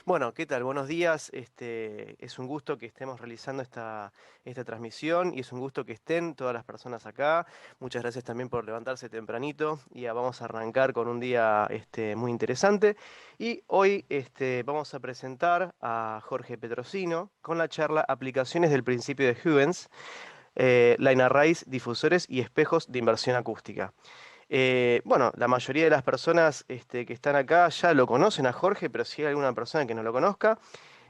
Bueno, ¿qué tal? Buenos días. Es un gusto que estemos realizando esta transmisión y es un gusto que estén todas las personas acá. Muchas gracias también por levantarse tempranito y ya vamos a arrancar con un día muy interesante. Y hoy vamos a presentar a Jorge Petrosino con la charla Aplicaciones del principio de Huygens, Line Arrays, difusores y espejos de inversión acústica. Bueno, la mayoría de las personas que están acá ya lo conocen a Jorge, pero si hay alguna persona que no lo conozca,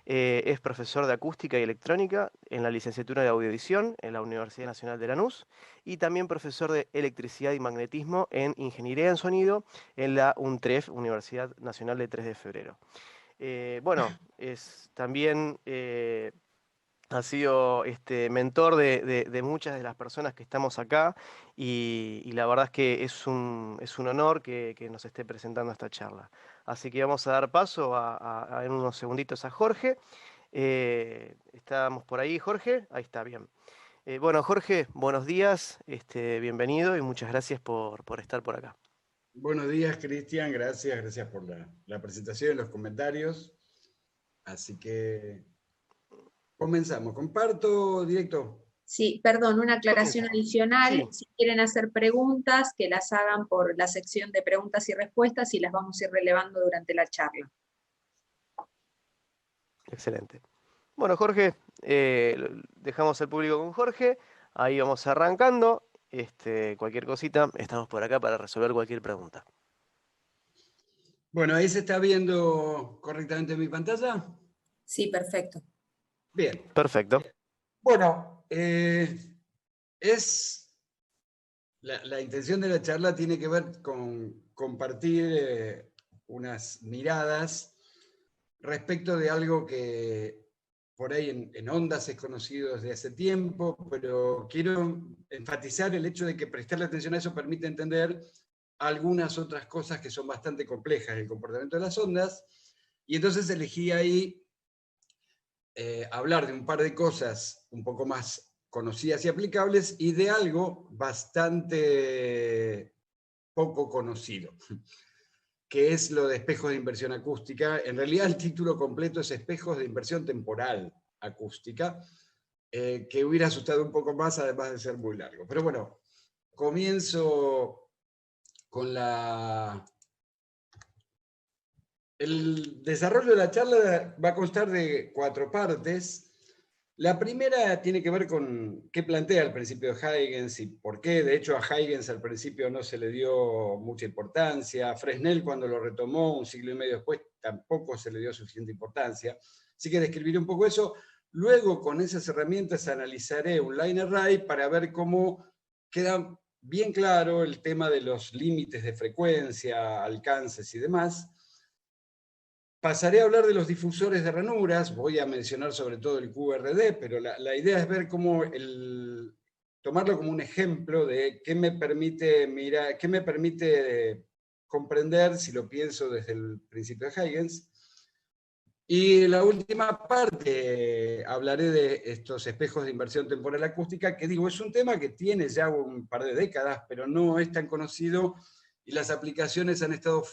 es profesor de acústica y electrónica en la licenciatura de audiovisión en la Universidad Nacional de Lanús y también profesor de electricidad y magnetismo en ingeniería en sonido en la UNTREF, Universidad Nacional de 3 de Febrero. Bueno, es también ha sido mentor de muchas de las personas que estamos acá y la verdad es que es un honor que nos esté presentando esta charla. Así que vamos a dar paso en unos segunditos a Jorge. Estamos por ahí, Jorge. Ahí está, bien. Bueno, Jorge, buenos días, bienvenido y muchas gracias por estar por acá. Buenos días, Cristian. Gracias por la presentación y los comentarios. Así que comenzamos. Comparto directo. Sí, perdón, una Comienza, aclaración Jorge. adicional. Sí, Si quieren hacer preguntas, que las hagan por la sección de preguntas y respuestas y las vamos a ir relevando durante la charla. excelente. Bueno, Jorge, dejamos el público con Jorge. Ahí vamos arrancando. Cualquier cosita, estamos por acá para resolver cualquier pregunta. Bueno, ahí se está viendo correctamente mi pantalla. Sí, perfecto. Bien. Perfecto. Bueno, la intención de la charla tiene que ver con compartir unas miradas respecto de algo que por ahí en Ondas es conocido desde hace tiempo, pero quiero enfatizar el hecho de que prestarle atención a eso permite entender algunas otras cosas que son bastante complejas del comportamiento de las ondas, y entonces elegí ahí hablar de un par de cosas un poco más conocidas y aplicables y de algo bastante poco conocido, que es lo de espejos de inversión acústica. En realidad el título completo es Espejos de inversión temporal acústica, que hubiera asustado un poco más, además de ser muy largo. Pero bueno, comienzo con el desarrollo de la charla va a constar de 4 partes. La primera tiene que ver con qué plantea el principio de Huygens y por qué. De hecho, a Huygens al principio no se le dio mucha importancia. Fresnel, cuando lo retomó un siglo y medio después, tampoco se le dio suficiente importancia. Así que describiré un poco eso. Luego, con esas herramientas, analizaré un line array para ver cómo queda bien claro el tema de los límites de frecuencia, alcances y demás. Pasaré a hablar de los difusores de ranuras, voy a mencionar sobre todo el QRD, pero la idea es ver cómo tomarlo como un ejemplo de qué me permite comprender si lo pienso desde el principio de Huygens. Y en la última parte hablaré de estos espejos de inversión temporal acústica, que digo, es un tema que tiene ya un par de décadas, pero no es tan conocido y las aplicaciones han estado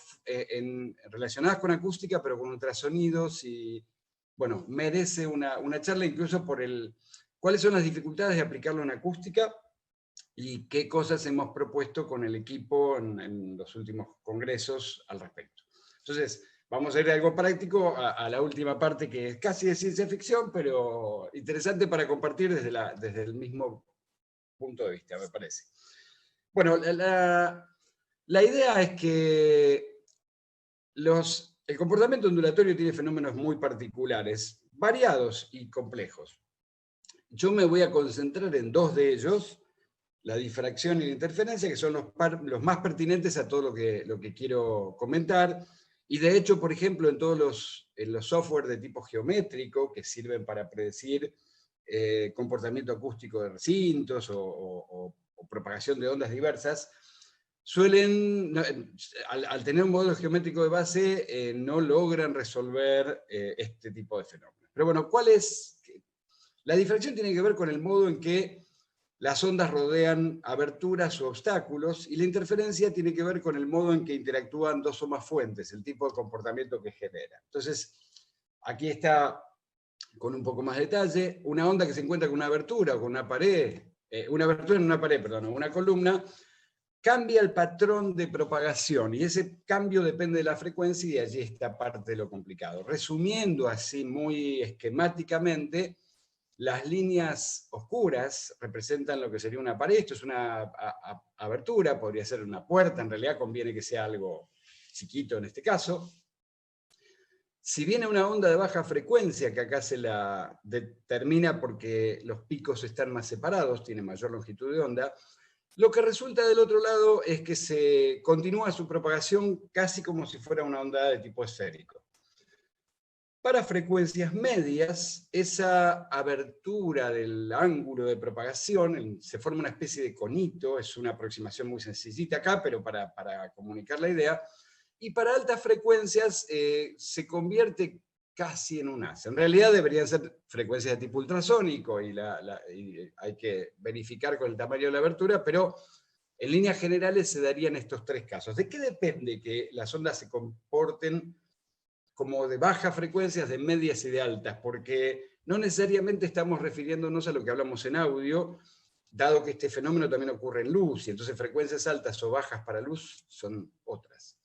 relacionadas con acústica, pero con ultrasonidos y, bueno, merece una charla incluso por cuáles son las dificultades de aplicarlo en acústica y qué cosas hemos propuesto con el equipo en los últimos congresos al respecto. Entonces, vamos a ir de algo práctico a la última parte, que es casi de ciencia ficción, pero interesante para compartir desde el mismo punto de vista, me parece. Bueno, la idea es que el comportamiento ondulatorio tiene fenómenos muy particulares, variados y complejos. Yo me voy a concentrar en 2 de ellos, la difracción y la interferencia, que son los más pertinentes a todo lo que quiero comentar. Y de hecho, por ejemplo, en todos los software de tipo geométrico que sirven para predecir comportamiento acústico de recintos o propagación de ondas diversas, suelen, al tener un modelo geométrico de base, no logran resolver este tipo de fenómenos. Pero bueno, ¿cuál es? La difracción tiene que ver con el modo en que las ondas rodean aberturas o obstáculos, y la interferencia tiene que ver con el modo en que interactúan 2 o más fuentes, el tipo de comportamiento que genera. Entonces, aquí está con un poco más de detalle, una onda que se encuentra con una abertura o con una pared, una abertura en una pared, perdón, o una columna, cambia el patrón de propagación, y ese cambio depende de la frecuencia, y allí está parte de lo complicado. Resumiendo así muy esquemáticamente, las líneas oscuras representan lo que sería una pared, esto es una abertura, podría ser una puerta, en realidad conviene que sea algo chiquito en este caso. Si viene una onda de baja frecuencia, que acá se la determina porque los picos están más separados, tiene mayor longitud de onda, lo que resulta del otro lado es que se continúa su propagación casi como si fuera una onda de tipo esférico. Para frecuencias medias, esa abertura del ángulo de propagación se forma una especie de conito, es una aproximación muy sencillita acá, pero para comunicar la idea. Y para altas frecuencias se convierte casi en un haz. En realidad deberían ser frecuencias de tipo ultrasónico y hay que verificar con el tamaño de la abertura, pero en líneas generales se darían estos tres casos. ¿De qué depende que las ondas se comporten como de bajas frecuencias, de medias y de altas? Porque no necesariamente estamos refiriéndonos a lo que hablamos en audio, dado que este fenómeno también ocurre en luz, y entonces frecuencias altas o bajas para luz son otras.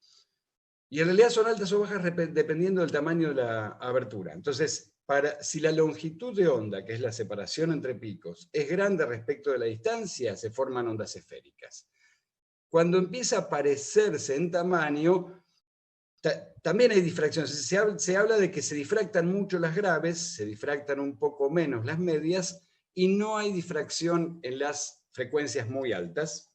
Y en realidad son altas o bajas dependiendo del tamaño de la abertura. Entonces, si la longitud de onda, que es la separación entre picos, es grande respecto de la distancia, se forman ondas esféricas. Cuando empieza a parecerse en tamaño, también hay difracciones. Se habla de que se difractan mucho las graves, se difractan un poco menos las medias, y no hay difracción en las frecuencias muy altas.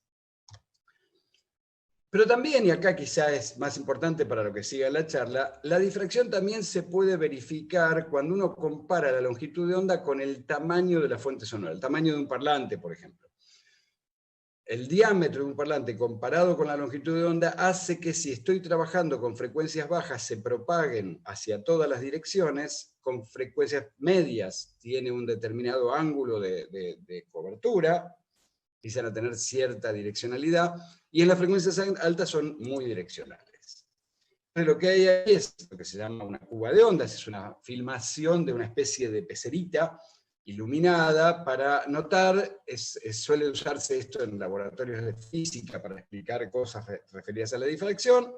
Pero también, y acá quizá es más importante para lo que siga la charla, la difracción también se puede verificar cuando uno compara la longitud de onda con el tamaño de la fuente sonora, el tamaño de un parlante, por ejemplo. El diámetro de un parlante comparado con la longitud de onda hace que si estoy trabajando con frecuencias bajas se propaguen hacia todas las direcciones, con frecuencias medias tiene un determinado ángulo de cobertura, empiezan a tener cierta direccionalidad, y en las frecuencias altas son muy direccionales. Entonces, lo que hay ahí es lo que se llama una cuba de ondas, es una filmación de una especie de pecerita iluminada para notar, suele usarse esto en laboratorios de física para explicar cosas referidas a la difracción,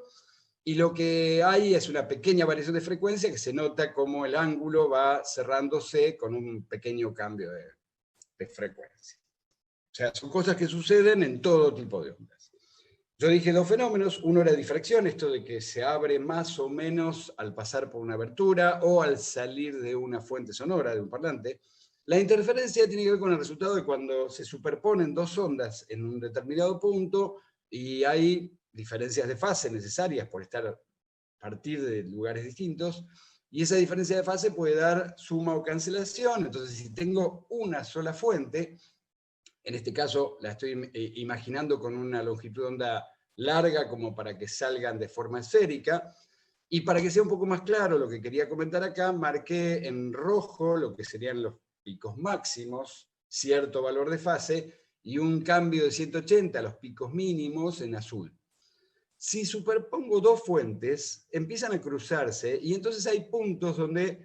y lo que hay es una pequeña variación de frecuencia que se nota como el ángulo va cerrándose con un pequeño cambio de frecuencia. O sea, son cosas que suceden en todo tipo de ondas. Yo dije dos fenómenos, uno era difracción, esto de que se abre más o menos al pasar por una abertura o al salir de una fuente sonora, de un parlante. La interferencia tiene que ver con el resultado de cuando se superponen dos ondas en un determinado punto y hay diferencias de fase necesarias por estar a partir de lugares distintos, y esa diferencia de fase puede dar suma o cancelación. Entonces, si tengo una sola fuente, en este caso la estoy imaginando con una longitud de onda larga como para que salgan de forma esférica, y para que sea un poco más claro lo que quería comentar acá, marqué en rojo lo que serían los picos máximos, cierto valor de fase, y un cambio de 180 a los picos mínimos en azul. Si superpongo dos fuentes, empiezan a cruzarse, y entonces hay puntos donde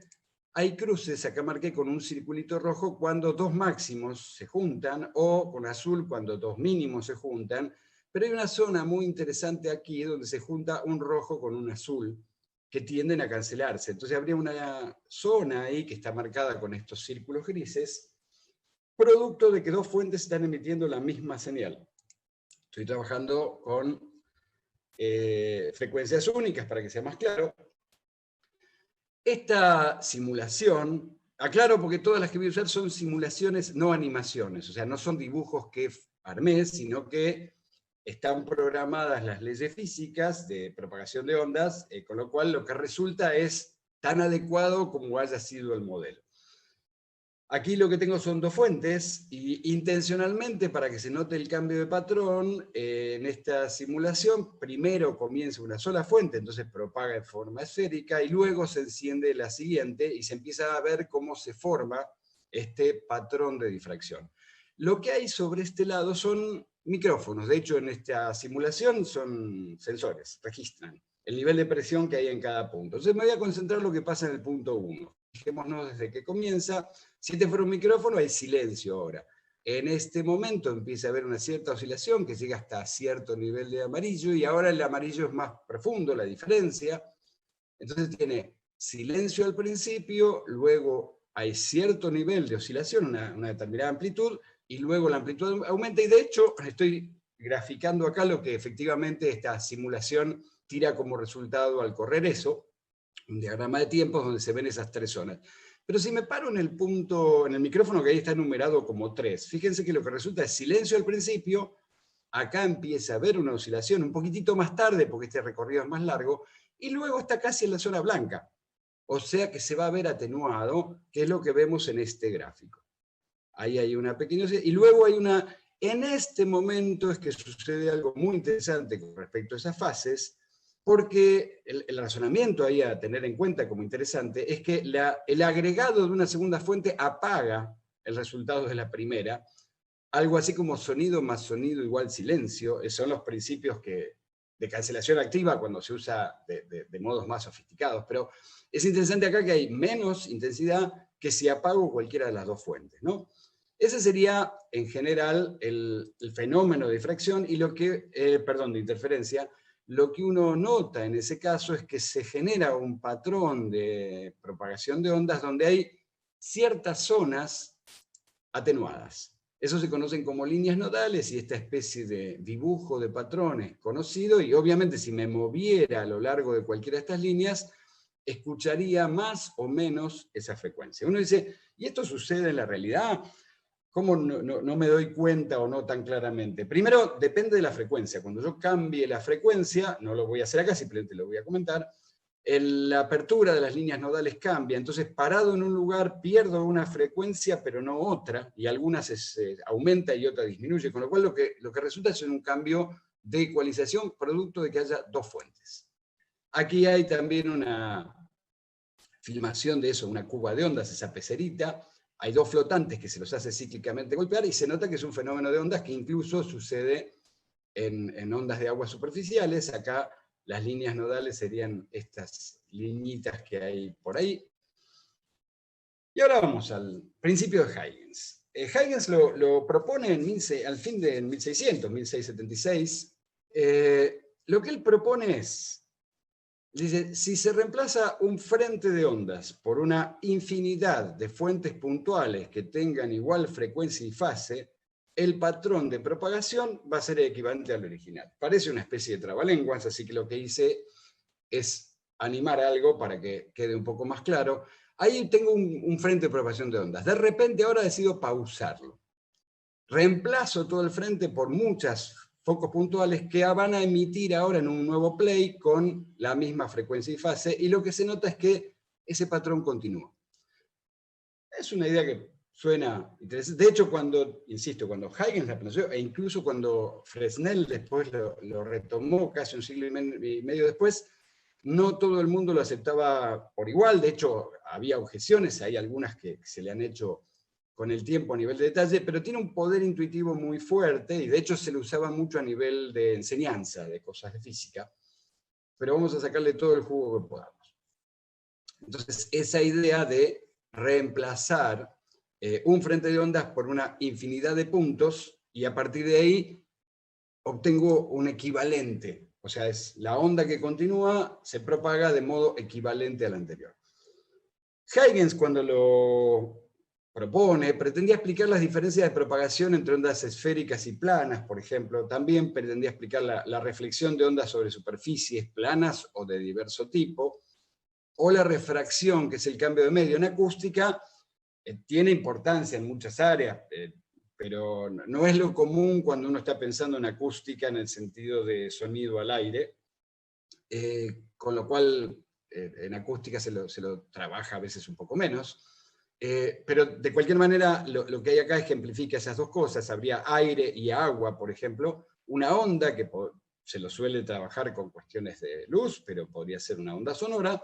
hay cruces, acá marqué con un circulito rojo, cuando dos máximos se juntan, o con azul cuando dos mínimos se juntan, pero hay una zona muy interesante aquí donde se junta un rojo con un azul, que tienden a cancelarse. Entonces habría una zona ahí que está marcada con estos círculos grises, producto de que dos fuentes están emitiendo la misma señal. Estoy trabajando con frecuencias únicas para que sea más claro. Esta simulación, aclaro porque todas las que voy a usar son simulaciones, no animaciones, o sea, no son dibujos que armé, sino que están programadas las leyes físicas de propagación de ondas, con lo cual lo que resulta es tan adecuado como haya sido el modelo. Aquí lo que tengo son dos fuentes, y intencionalmente, para que se note el cambio de patrón, en esta simulación, primero comienza una sola fuente, entonces propaga en forma esférica, y luego se enciende la siguiente, y se empieza a ver cómo se forma este patrón de difracción. Lo que hay sobre este lado son micrófonos, de hecho en esta simulación son sensores, registran. el nivel de presión que hay en cada punto. Entonces me voy a concentrar en lo que pasa en el punto 1. Fijémonos desde que comienza. Si este fuera un micrófono, hay silencio ahora. En este momento empieza a haber una cierta oscilación que llega hasta cierto nivel de amarillo, y ahora el amarillo es más profundo, la diferencia. Entonces tiene silencio al principio, luego hay cierto nivel de oscilación, una determinada amplitud, y luego la amplitud aumenta, y de hecho estoy graficando acá lo que efectivamente esta simulación tira como resultado al correr eso, un diagrama de tiempos donde se ven esas tres zonas. Pero si me paro en el punto, en el micrófono que ahí está enumerado como 3, fíjense que lo que resulta es silencio al principio, acá empieza a haber una oscilación un poquitito más tarde porque este recorrido es más largo, y luego está casi en la zona blanca. O sea que se va a ver atenuado, que es lo que vemos en este gráfico. Ahí hay una pequeña... Y luego hay una... En este momento es que sucede algo muy interesante con respecto a esas fases, porque el razonamiento ahí a tener en cuenta como interesante es que el agregado de una segunda fuente apaga el resultado de la primera, algo así como sonido más sonido igual silencio, son los principios de cancelación activa cuando se usa de modos más sofisticados, pero es interesante acá que hay menos intensidad que si apago cualquiera de las dos fuentes, ¿no? Ese sería, en general, el fenómeno de difracción y de interferencia. Lo que uno nota en ese caso es que se genera un patrón de propagación de ondas donde hay ciertas zonas atenuadas. Eso se conocen como líneas nodales, y esta especie de dibujo de patrones conocido, y obviamente si me moviera a lo largo de cualquiera de estas líneas, escucharía más o menos esa frecuencia. Uno dice, ¿y esto sucede en la realidad? ¿Cómo no me doy cuenta o no tan claramente? Primero, depende de la frecuencia. Cuando yo cambie la frecuencia, no lo voy a hacer acá, simplemente lo voy a comentar, la apertura de las líneas nodales cambia, entonces parado en un lugar pierdo una frecuencia pero no otra, y algunas aumenta y otra disminuye, con lo cual lo que resulta es un cambio de ecualización producto de que haya dos fuentes. Aquí hay también una filmación de eso, una curva de ondas, esa pecerita. Hay dos flotantes que se los hace cíclicamente golpear, y se nota que es un fenómeno de ondas que incluso sucede en ondas de aguas superficiales. Acá las líneas nodales serían estas liñitas que hay por ahí. Y ahora vamos al principio de Huygens. Huygens lo propone al fin de 1676. Lo que él propone es, dice, si se reemplaza un frente de ondas por una infinidad de fuentes puntuales que tengan igual frecuencia y fase, el patrón de propagación va a ser equivalente al original. Parece una especie de trabalenguas, así que lo que hice es animar algo para que quede un poco más claro. Ahí tengo un frente de propagación de ondas. De repente ahora decido pausarlo. Reemplazo todo el frente por muchos focos puntuales que van a emitir ahora en un nuevo play con la misma frecuencia y fase, y lo que se nota es que ese patrón continúa. Es una idea que suena interesante. De hecho, cuando Huygens la planteó, e incluso cuando Fresnel después lo retomó casi un siglo y medio después, no todo el mundo lo aceptaba por igual. De hecho, había objeciones, hay algunas que se le han hecho con el tiempo a nivel de detalle, pero tiene un poder intuitivo muy fuerte, y de hecho se lo usaba mucho a nivel de enseñanza de cosas de física, pero vamos a sacarle todo el jugo que podamos. Entonces, esa idea de reemplazar un frente de ondas por una infinidad de puntos, y a partir de ahí obtengo un equivalente. O sea, es la onda que continúa, se propaga de modo equivalente al anterior. Huygens, cuando lo propone, pretendía explicar las diferencias de propagación entre ondas esféricas y planas, por ejemplo. También pretendía explicar la reflexión de ondas sobre superficies planas o de diverso tipo, o la refracción, que es el cambio de medio. En acústica tiene importancia en muchas áreas, pero no es lo común cuando uno está pensando en acústica en el sentido de sonido al aire, con lo cual en acústica se lo trabaja a veces un poco menos. Pero de cualquier manera, lo que hay acá ejemplifica esas dos cosas. Habría aire y agua, por ejemplo, una onda que se lo suele trabajar con cuestiones de luz, pero podría ser una onda sonora.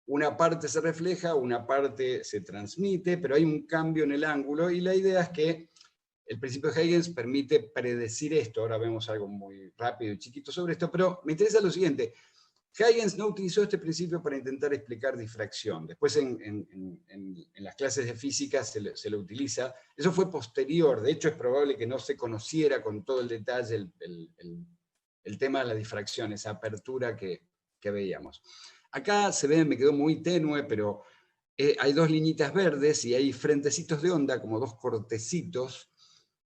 Una parte se refleja, una parte se transmite, pero hay un cambio en el ángulo, y la idea es que el principio de Huygens permite predecir esto. Ahora vemos algo muy rápido y chiquito sobre esto, pero me interesa lo siguiente. Huygens no utilizó este principio para intentar explicar difracción. Después en las clases de física se lo utiliza. Eso fue posterior. De hecho, es probable que no se conociera con todo el detalle el tema de la difracción, esa apertura que veíamos. Acá se ve, me quedó muy tenue, pero hay dos liñitas verdes y hay frentecitos de onda, como dos cortecitos,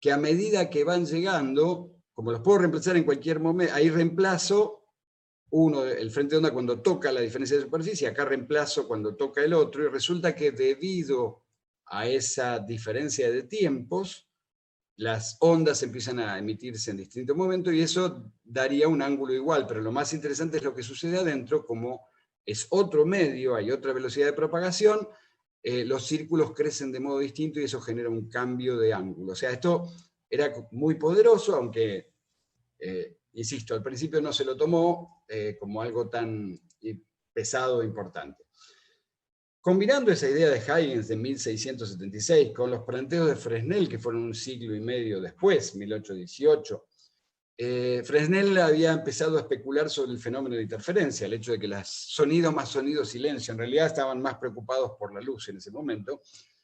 que a medida que van llegando, como los puedo reemplazar en cualquier momento, ahí reemplazo el frente de onda cuando toca la diferencia de superficie, acá reemplazo cuando toca el otro, y resulta que debido a esa diferencia de tiempos, las ondas empiezan a emitirse en distintos momentos, y eso daría un ángulo igual, pero lo más interesante es lo que sucede adentro, como es otro medio, hay otra velocidad de propagación, los círculos crecen de modo distinto y eso genera un cambio de ángulo. O sea, esto era muy poderoso, aunque insisto, al principio no se lo tomó como algo tan pesado e importante. Combinando esa idea de Huygens de 1676 con los planteos de Fresnel, que fueron un siglo y medio después, 1818, Fresnel había empezado a especular sobre el fenómeno de interferencia, el hecho de que sonido más sonido, silencio, en realidad estaban más preocupados por la luz en ese momento.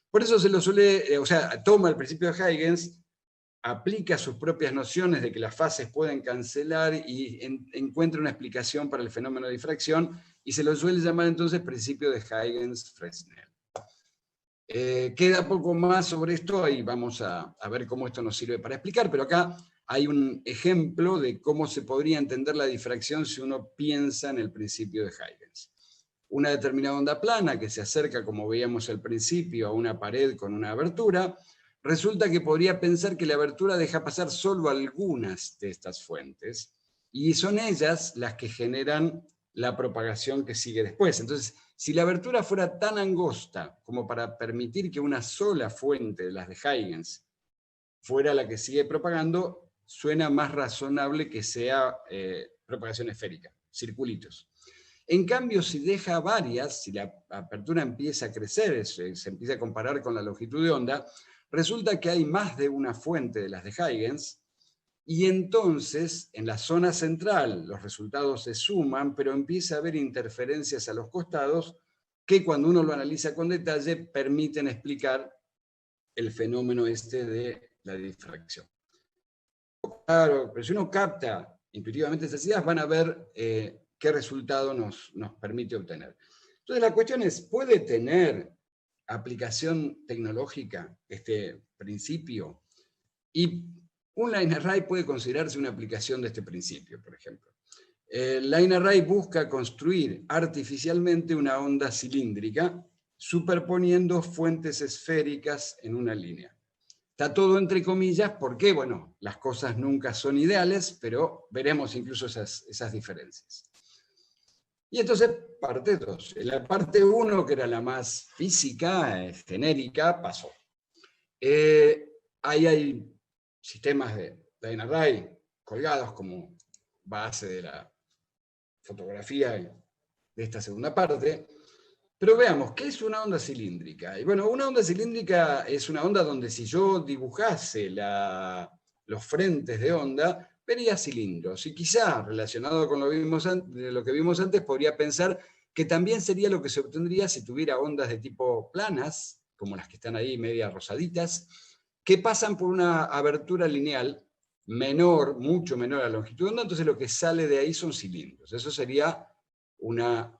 Por eso se lo suele, o sea, toma el principio de Huygens, aplica sus propias nociones de que las fases pueden cancelar y encuentra una explicación para el fenómeno de difracción, y se lo suele llamar entonces principio de Huygens-Fresnel. Queda poco más sobre esto y vamos a ver cómo esto nos sirve para explicar, pero acá hay un ejemplo de cómo se podría entender la difracción si uno piensa en el principio de Huygens. Una determinada onda plana que se acerca, como veíamos al principio, a una pared con una abertura, resulta que podría pensar que la abertura deja pasar solo algunas de estas fuentes, y son ellas las que generan la propagación que sigue después. Entonces, si la abertura fuera tan angosta como para permitir que una sola fuente de las de Huygens fuera la que sigue propagando, suena más razonable que sea propagación esférica, circulitos. En cambio, si deja varias, si la apertura empieza a crecer, se empieza a comparar con la longitud de onda, resulta que hay más de una fuente de las de Huygens, y entonces en la zona central los resultados se suman, pero empieza a haber interferencias a los costados que cuando uno lo analiza con detalle permiten explicar el fenómeno este de la difracción. Claro, pero si uno capta intuitivamente estas ideas, van a ver qué resultado nos permite obtener. Entonces la cuestión es, ¿puede tener aplicación tecnológica este principio? Y un line array puede considerarse una aplicación de este principio, por ejemplo. El line array busca construir artificialmente una onda cilíndrica superponiendo fuentes esféricas en una línea. Está todo entre comillas porque, bueno, las cosas nunca son ideales, pero veremos incluso esas diferencias. Y entonces, parte 2. La parte 1, que era la más física, genérica, pasó. Ahí hay sistemas de line array colgados como base de la fotografía de esta segunda parte. Pero veamos, ¿qué es una onda cilíndrica? Y bueno, una onda cilíndrica es una onda donde si yo dibujase los frentes de onda, vería cilindros. Y quizá, relacionado con lo que vimos antes, podría pensar que también sería lo que se obtendría si tuviera ondas de tipo planas, como las que están ahí media rosaditas, que pasan por una abertura lineal menor, mucho menor a la longitud de onda, entonces lo que sale de ahí son cilindros. Eso sería una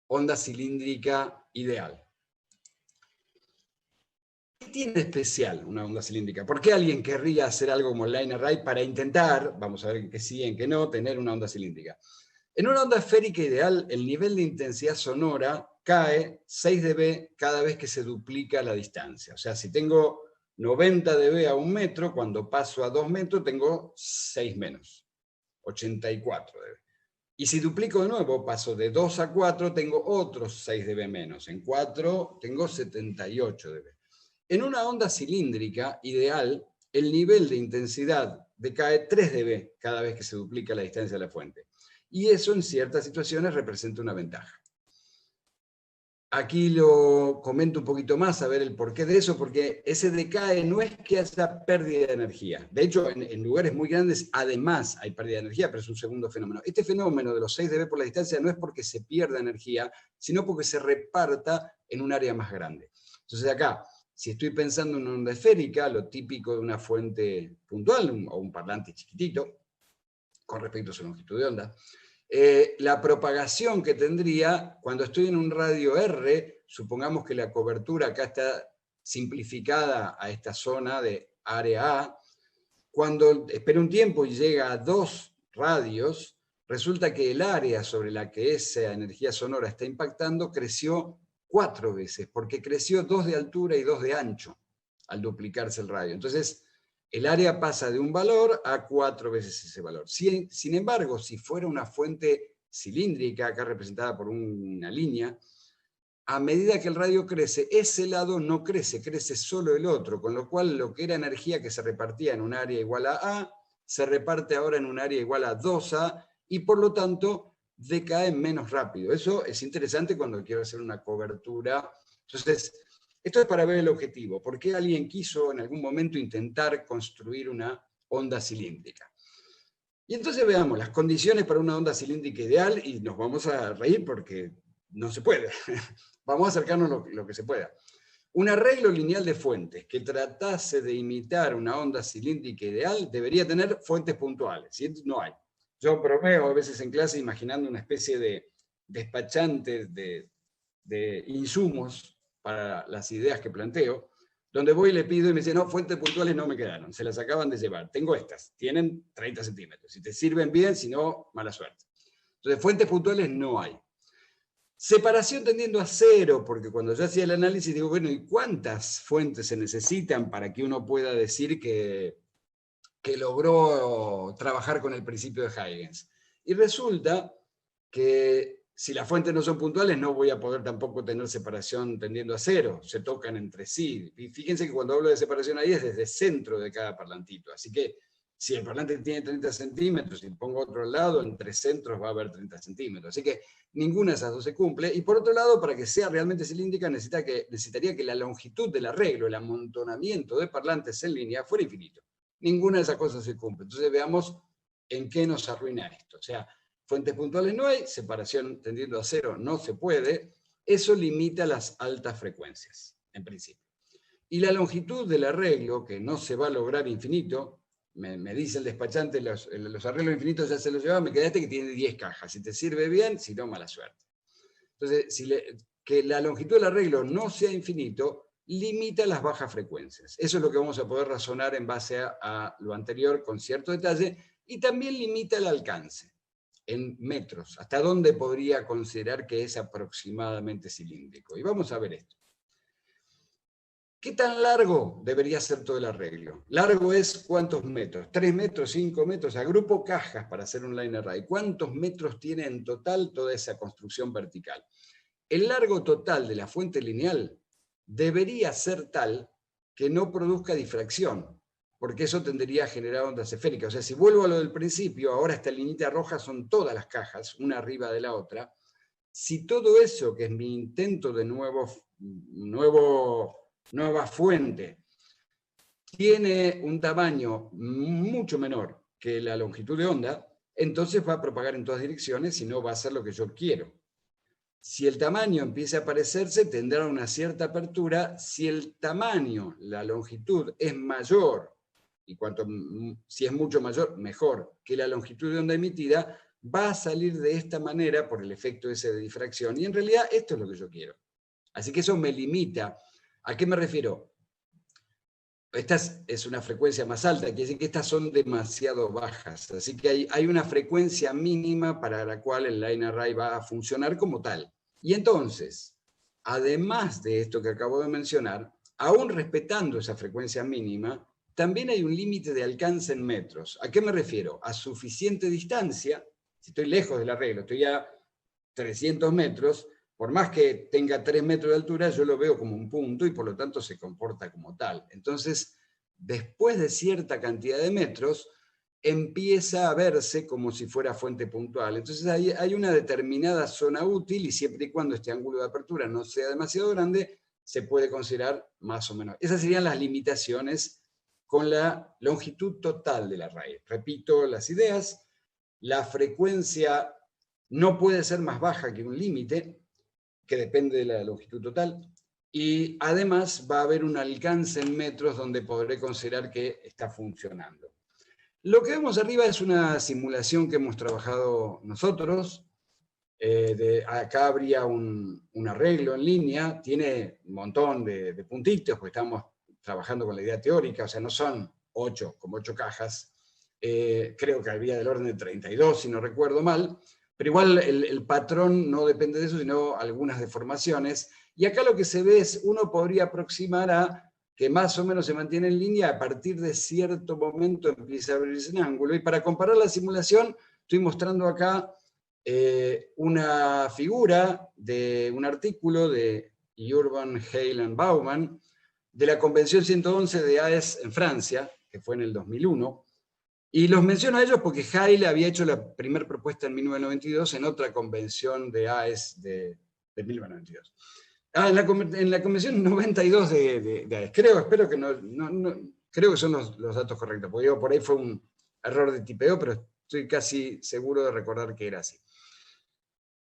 onda cilíndrica ideal. ¿Qué tiene de especial una onda cilíndrica? ¿Por qué alguien querría hacer algo como el line array para intentar, vamos a ver en qué sí, en qué no, tener una onda cilíndrica? En una onda esférica ideal, el nivel de intensidad sonora cae 6 dB cada vez que se duplica la distancia. O sea, si tengo 90 dB a 1 metro, cuando paso a 2 metros tengo 6 menos, 84 dB. Y si duplico de nuevo, paso de 2 a 4, tengo otros 6 dB menos. En 4 tengo 78 dB. En una onda cilíndrica ideal, el nivel de intensidad decae 3 dB cada vez que se duplica la distancia de la fuente. Y eso en ciertas situaciones representa una ventaja. Aquí lo comento un poquito más, a ver el porqué de eso, porque ese decae no es que haya pérdida de energía. De hecho, en lugares muy grandes, además, hay pérdida de energía, pero es un segundo fenómeno. Este fenómeno de los 6 dB por la distancia no es porque se pierda energía, sino porque se reparta en un área más grande. Entonces acá, si estoy pensando en una onda esférica, lo típico de una fuente puntual, o un parlante chiquitito, con respecto a su longitud de onda, la propagación que tendría cuando estoy en un radio R, supongamos que la cobertura acá está simplificada a esta zona de área A, cuando espera un tiempo y llega a 2 radios, resulta que el área sobre la que esa energía sonora está impactando creció 4 veces, porque creció 2 de altura y 2 de ancho al duplicarse el radio. Entonces, el área pasa de un valor a 4 veces ese valor. Sin embargo, si fuera una fuente cilíndrica, acá representada por una línea, a medida que el radio crece, ese lado no crece, crece solo el otro, con lo cual lo que era energía que se repartía en un área igual a A, se reparte ahora en un área igual a 2A, y por lo tanto decae menos rápido. Eso es interesante cuando quiero hacer una cobertura. Entonces, esto es para ver el objetivo. ¿Por qué alguien quiso en algún momento intentar construir una onda cilíndrica? Y entonces veamos las condiciones para una onda cilíndrica ideal, y nos vamos a reír porque no se puede. Vamos a acercarnos lo que se pueda. Un arreglo lineal de fuentes que tratase de imitar una onda cilíndrica ideal debería tener fuentes puntuales, y no hay. Yo bromeo a veces en clase imaginando una especie de despachante de insumos para las ideas que planteo, donde voy y le pido y me dice, no, fuentes puntuales no me quedaron, se las acaban de llevar. Tengo estas, tienen 30 centímetros. Si te sirven bien, si no, mala suerte. Entonces, fuentes puntuales no hay. Separación tendiendo a 0, porque cuando yo hacía el análisis digo, bueno, ¿y cuántas fuentes se necesitan para que uno pueda decir que logró trabajar con el principio de Huygens? Y resulta que si las fuentes no son puntuales no voy a poder tampoco tener separación tendiendo a 0, se tocan entre sí. Y fíjense que cuando hablo de separación ahí es desde el centro de cada parlantito, así que si el parlante tiene 30 centímetros y pongo otro al lado, entre centros va a haber 30 centímetros. Así que ninguna de esas dos se cumple. Y por otro lado, para que sea realmente cilíndrica, necesitaría que la longitud del arreglo, el amontonamiento de parlantes en línea, fuera infinito. Ninguna de esas cosas se cumple. Entonces veamos en qué nos arruina esto. O sea, fuentes puntuales no hay, separación tendiendo a 0 no se puede. Eso limita las altas frecuencias, en principio. Y la longitud del arreglo, que no se va a lograr infinito, me dice el despachante, los arreglos infinitos ya se los lleva, me quedaste que tiene 10 cajas. Si te sirve bien, si no, mala suerte. Entonces, que la longitud del arreglo no sea infinito, limita las bajas frecuencias. Eso es lo que vamos a poder razonar en base a lo anterior con cierto detalle, y también limita el alcance en metros, hasta dónde podría considerar que es aproximadamente cilíndrico. Y vamos a ver esto. ¿Qué tan largo debería ser todo el arreglo? Largo es ¿cuántos metros? ¿3 metros, 5 metros? Agrupo cajas para hacer un line array. ¿Cuántos metros tiene en total toda esa construcción vertical? El largo total de la fuente lineal debería ser tal que no produzca difracción, porque eso tendería a generar ondas esféricas. O sea, si vuelvo a lo del principio, ahora esta linita roja son todas las cajas, una arriba de la otra. Si todo eso, que es mi intento de nueva fuente, tiene un tamaño mucho menor que la longitud de onda, entonces va a propagar en todas direcciones y no va a ser lo que yo quiero. Si el tamaño empieza a parecerse, tendrá una cierta apertura. Si el tamaño, la longitud, es mayor, y si es mucho mayor, mejor, que la longitud de onda emitida, va a salir de esta manera por el efecto ese de difracción. Y en realidad esto es lo que yo quiero. Así que eso me limita. ¿A qué me refiero? Esta es una frecuencia más alta, quiere decir que estas son demasiado bajas. Así que hay una frecuencia mínima para la cual el line array va a funcionar como tal. Y entonces, además de esto que acabo de mencionar, aún respetando esa frecuencia mínima, también hay un límite de alcance en metros. ¿A qué me refiero? A suficiente distancia, si estoy lejos del arreglo, estoy a 300 metros, por más que tenga 3 metros de altura, yo lo veo como un punto y por lo tanto se comporta como tal. Entonces, después de cierta cantidad de metros, empieza a verse como si fuera fuente puntual. Entonces hay una determinada zona útil y siempre y cuando este ángulo de apertura no sea demasiado grande, se puede considerar más o menos. Esas serían las limitaciones con la longitud total del array. Repito las ideas, la frecuencia no puede ser más baja que un límite, que depende de la longitud total, y además va a haber un alcance en metros donde podré considerar que está funcionando. Lo que vemos arriba es una simulación que hemos trabajado nosotros. Acá habría un arreglo en línea, tiene un montón de puntitos, porque estamos trabajando con la idea teórica, o sea, no son 8, como 8 cajas, creo que había del orden de 32, si no recuerdo mal, pero igual el patrón no depende de eso, sino algunas deformaciones, y acá lo que se ve es, uno podría aproximar a que más o menos se mantiene en línea, a partir de cierto momento empieza a abrirse un ángulo, y para comparar la simulación, estoy mostrando acá una figura de un artículo de Urban, Hale and Bauman, de la Convención 111 de AES en Francia, que fue en el 2001, y los menciono a ellos porque Hale había hecho la primera propuesta en 1992 en otra convención de AES de 1992. En la convención 92 de AES, espero que creo que son los datos correctos, porque por ahí fue un error de tipeo, pero estoy casi seguro de recordar que era así.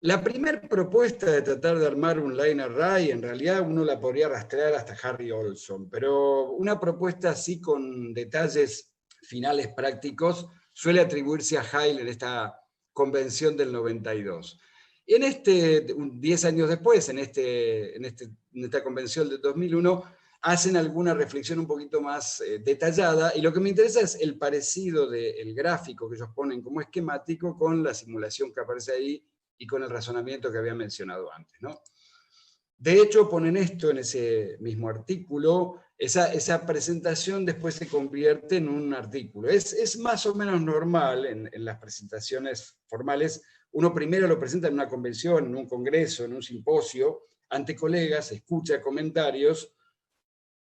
La primera propuesta de tratar de armar un line array, en realidad uno la podría rastrear hasta Harry Olson, pero una propuesta así con detalles finales prácticos suele atribuirse a Hale en esta convención del 92. En 10 años después, en esta convención del 2001, hacen alguna reflexión un poquito más detallada, y lo que me interesa es el parecido del gráfico que ellos ponen como esquemático con la simulación que aparece ahí y con el razonamiento que había mencionado antes, ¿no? De hecho, ponen esto en ese mismo artículo, esa presentación después se convierte en un artículo. Es más o menos normal en las presentaciones formales, uno primero lo presenta en una convención, en un congreso, en un simposio, ante colegas, escucha comentarios,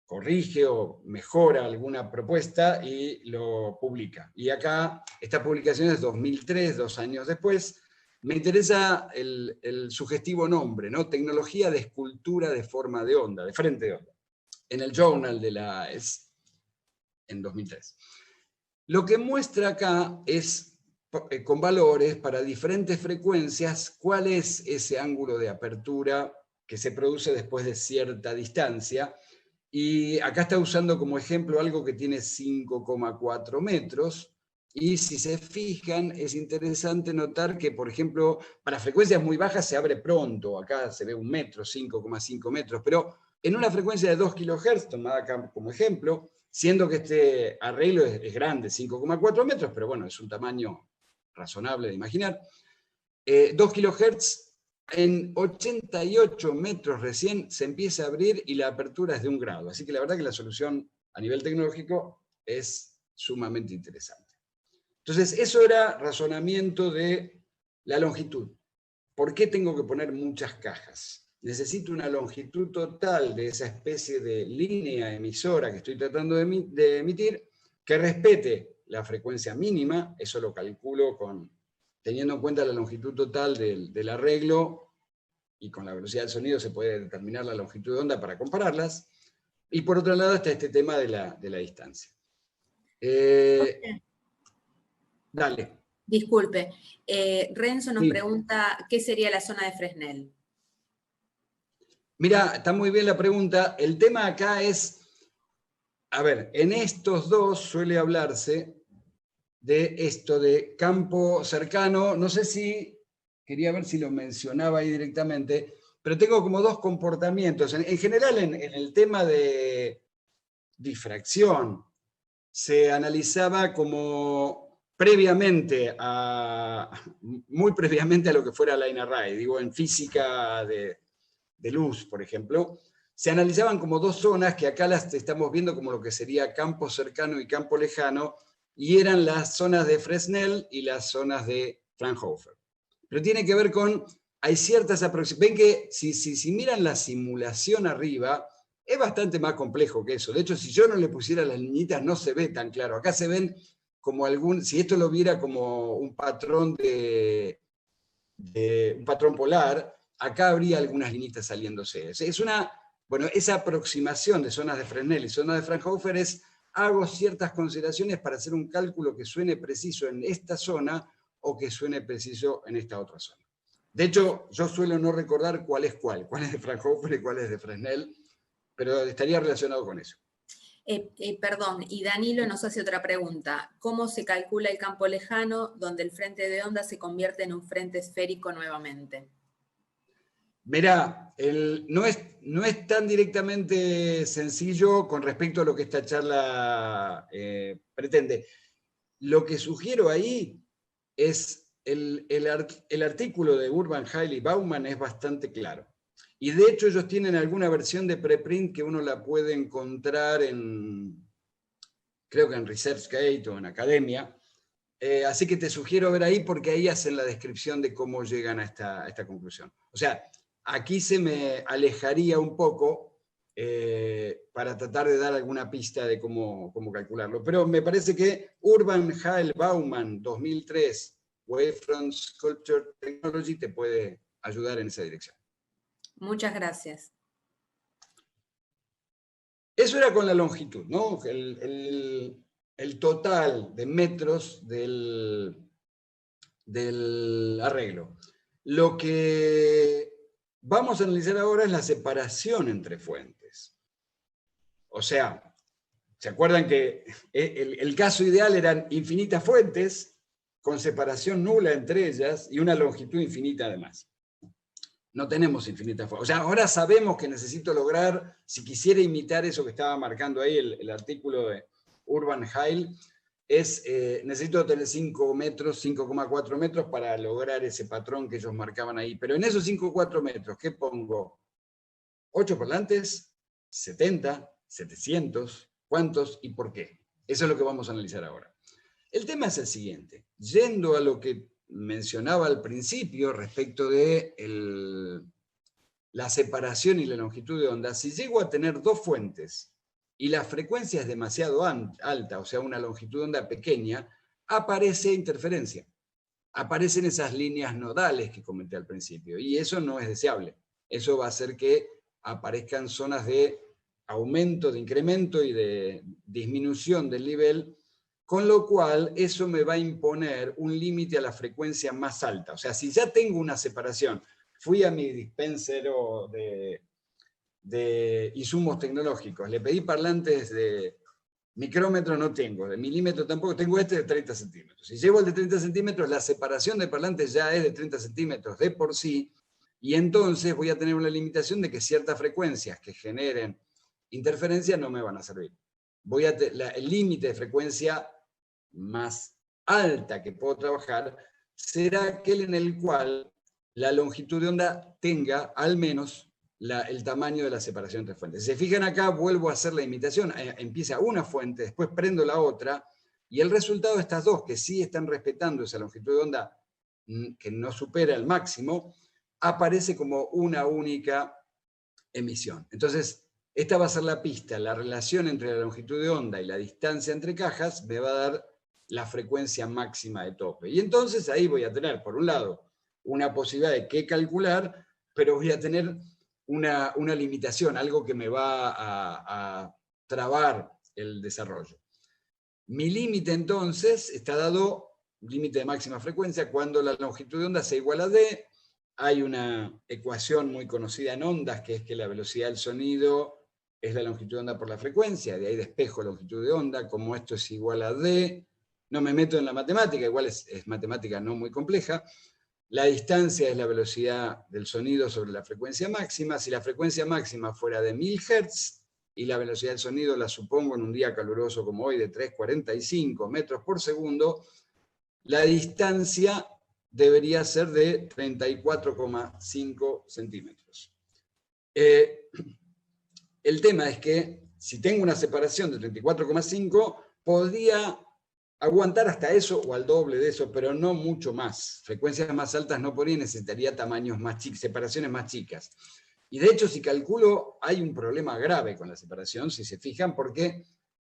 corrige o mejora alguna propuesta y lo publica. Y acá, esta publicación es 2003, 2 años después. Me interesa el sugestivo nombre, ¿no? Tecnología de escultura de forma de onda, de frente de onda, en el Journal de la AES, en 2003. Lo que muestra acá es, con valores para diferentes frecuencias, cuál es ese ángulo de apertura que se produce después de cierta distancia. Y acá está usando como ejemplo algo que tiene 5,4 metros, y si se fijan, es interesante notar que, por ejemplo, para frecuencias muy bajas se abre pronto, acá se ve 1 metro, 5,5 metros, pero en una frecuencia de 2 kHz, tomada acá como ejemplo, siendo que este arreglo es grande, 5,4 metros, pero bueno, es un tamaño razonable de imaginar, 2 kHz, en 88 metros recién se empieza a abrir y la apertura es de 1 grado. Así que la verdad que la solución a nivel tecnológico es sumamente interesante. Entonces, eso era razonamiento de la longitud. ¿Por qué tengo que poner muchas cajas? Necesito una longitud total de esa especie de línea emisora que estoy tratando de emitir, que respete la frecuencia mínima, eso lo calculo teniendo en cuenta la longitud total del arreglo, y con la velocidad del sonido se puede determinar la longitud de onda para compararlas. Y por otro lado está este tema de la distancia. Dale. Disculpe, Renzo nos pregunta qué sería la zona de Fresnel. Mira, está muy bien la pregunta. El tema acá es, a ver, en estos dos suele hablarse de esto de campo cercano. No sé si, quería ver si lo mencionaba ahí directamente, pero tengo como 2 comportamientos. En general, en el tema de difracción, se analizaba como muy previamente a lo que fuera line array, digo, en física de luz, por ejemplo, se analizaban como 2 zonas que acá las estamos viendo como lo que sería campo cercano y campo lejano, y eran las zonas de Fresnel y las zonas de Fraunhofer. Pero tiene que ver con, hay ciertas aproximaciones. Ven que si miran la simulación arriba, es bastante más complejo que eso. De hecho, si yo no le pusiera las liñitas, no se ve tan claro. Acá se ven como si esto lo viera como un patrón un patrón polar, acá habría algunas linitas saliéndose. Bueno, esa aproximación de zonas de Fresnel y zonas de Fraunhofer hago ciertas consideraciones para hacer un cálculo que suene preciso en esta zona o que suene preciso en esta otra zona. De hecho, yo suelo no recordar cuál es de Fraunhofer y cuál es de Fresnel, pero estaría relacionado con eso. Perdón, y Danilo nos hace otra pregunta. ¿Cómo se calcula el campo lejano donde el frente de onda se convierte en un frente esférico nuevamente? Mirá, no es tan directamente sencillo con respecto a lo que esta charla pretende. Lo que sugiero ahí es el artículo de Urban, Heil y Bauman es bastante claro. Y de hecho ellos tienen alguna versión de preprint que uno la puede encontrar creo que en ResearchGate o en Academia. Así que te sugiero ver ahí porque ahí hacen la descripción de cómo llegan a esta conclusión. O sea, aquí se me alejaría un poco para tratar de dar alguna pista de cómo calcularlo. Pero me parece que Urban, Heil, Bauman, 2003, Wavefront Sculpture Technology te puede ayudar en esa dirección. Muchas gracias. Eso era con la longitud, ¿no? El total de metros del arreglo. Lo que vamos a analizar ahora es la separación entre fuentes. O sea, ¿se acuerdan que el caso ideal eran infinitas fuentes con separación nula entre ellas y una longitud infinita además? No tenemos infinitas fuentes. O sea, ahora sabemos que necesito lograr, si quisiera imitar eso que estaba marcando ahí el artículo de Urban Heil, necesito tener 5 metros, 5,4 metros para lograr ese patrón que ellos marcaban ahí. Pero en esos 5,4 metros, ¿qué pongo? ¿8 parlantes? ¿70? ¿700? ¿Cuántos y por qué? Eso es lo que vamos a analizar ahora. El tema es el siguiente. Yendo a lo que mencionaba al principio respecto de la separación y la longitud de onda, si llego a tener dos fuentes y la frecuencia es demasiado alta, o sea, una longitud de onda pequeña, aparece interferencia. Aparecen esas líneas nodales que comenté al principio, y eso no es deseable. Eso va a hacer que aparezcan zonas de aumento, de incremento y de disminución del nivel, con lo cual eso me va a imponer un límite a la frecuencia más alta. O sea, si ya tengo una separación, fui a mi dispenser de insumos tecnológicos, le pedí parlantes de micrómetro, no tengo, de milímetro tampoco, tengo este de 30 centímetros. Si llevo el de 30 centímetros, la separación de parlantes ya es de 30 centímetros de por sí, y entonces voy a tener una limitación de que ciertas frecuencias que generen interferencia no me van a servir. El límite de frecuencia más alta que puedo trabajar será aquel en el cual la longitud de onda tenga al menos el tamaño de la separación entre fuentes. Si se fijan acá, vuelvo a hacer la imitación, empieza una fuente, después prendo la otra, y el resultado de estas dos, que sí están respetando esa longitud de onda que no supera el máximo, aparece como una única emisión. Entonces, esta va a ser la pista, la relación entre la longitud de onda y la distancia entre cajas me va a dar la frecuencia máxima de tope. Y entonces ahí voy a tener, por un lado, una posibilidad de qué calcular, pero voy a tener una limitación, algo que me va a trabar el desarrollo. Mi límite entonces está dado, límite de máxima frecuencia, cuando la longitud de onda sea igual a D. Hay una ecuación muy conocida en ondas, que es que la velocidad del sonido es la longitud de onda por la frecuencia, de ahí despejo longitud de onda, como esto es igual a D, no me meto en la matemática, igual es matemática no muy compleja. La distancia es la velocidad del sonido sobre la frecuencia máxima. Si la frecuencia máxima fuera de 1000 Hz y la velocidad del sonido la supongo en un día caluroso como hoy de 3,45 metros por segundo, la distancia debería ser de 34,5 centímetros. El tema es que si tengo una separación de 34,5, podría aguantar hasta eso o al doble de eso, pero no mucho más. Frecuencias más altas no podría, necesitaría tamaños más chicos, separaciones más chicas. Y de hecho, si calculo, hay un problema grave con la separación, si se fijan, porque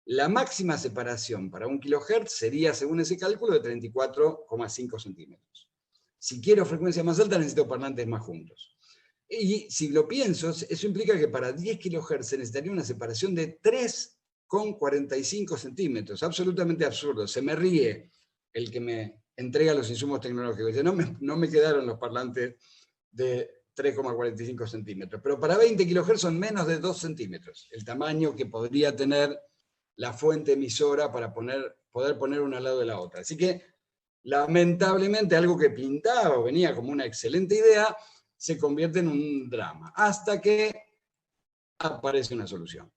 La máxima separación para 1 kHz sería, según ese cálculo, de 34,5 centímetros. Si quiero frecuencia más alta, necesito parlantes más juntos. Y si lo pienso, eso implica que para 10 kHz se necesitaría una separación de 3,45 centímetros. Absolutamente absurdo. Se me ríe el que me entrega los insumos tecnológicos. Dice, no me quedaron los parlantes de 3,45 centímetros. Pero para 20 kHz son menos de 2 centímetros. El tamaño que podría tener la fuente emisora para poder poner una al lado de la otra. Así que, lamentablemente, algo que pintaba o venía como una excelente idea, se convierte en un drama, hasta que aparece una solución.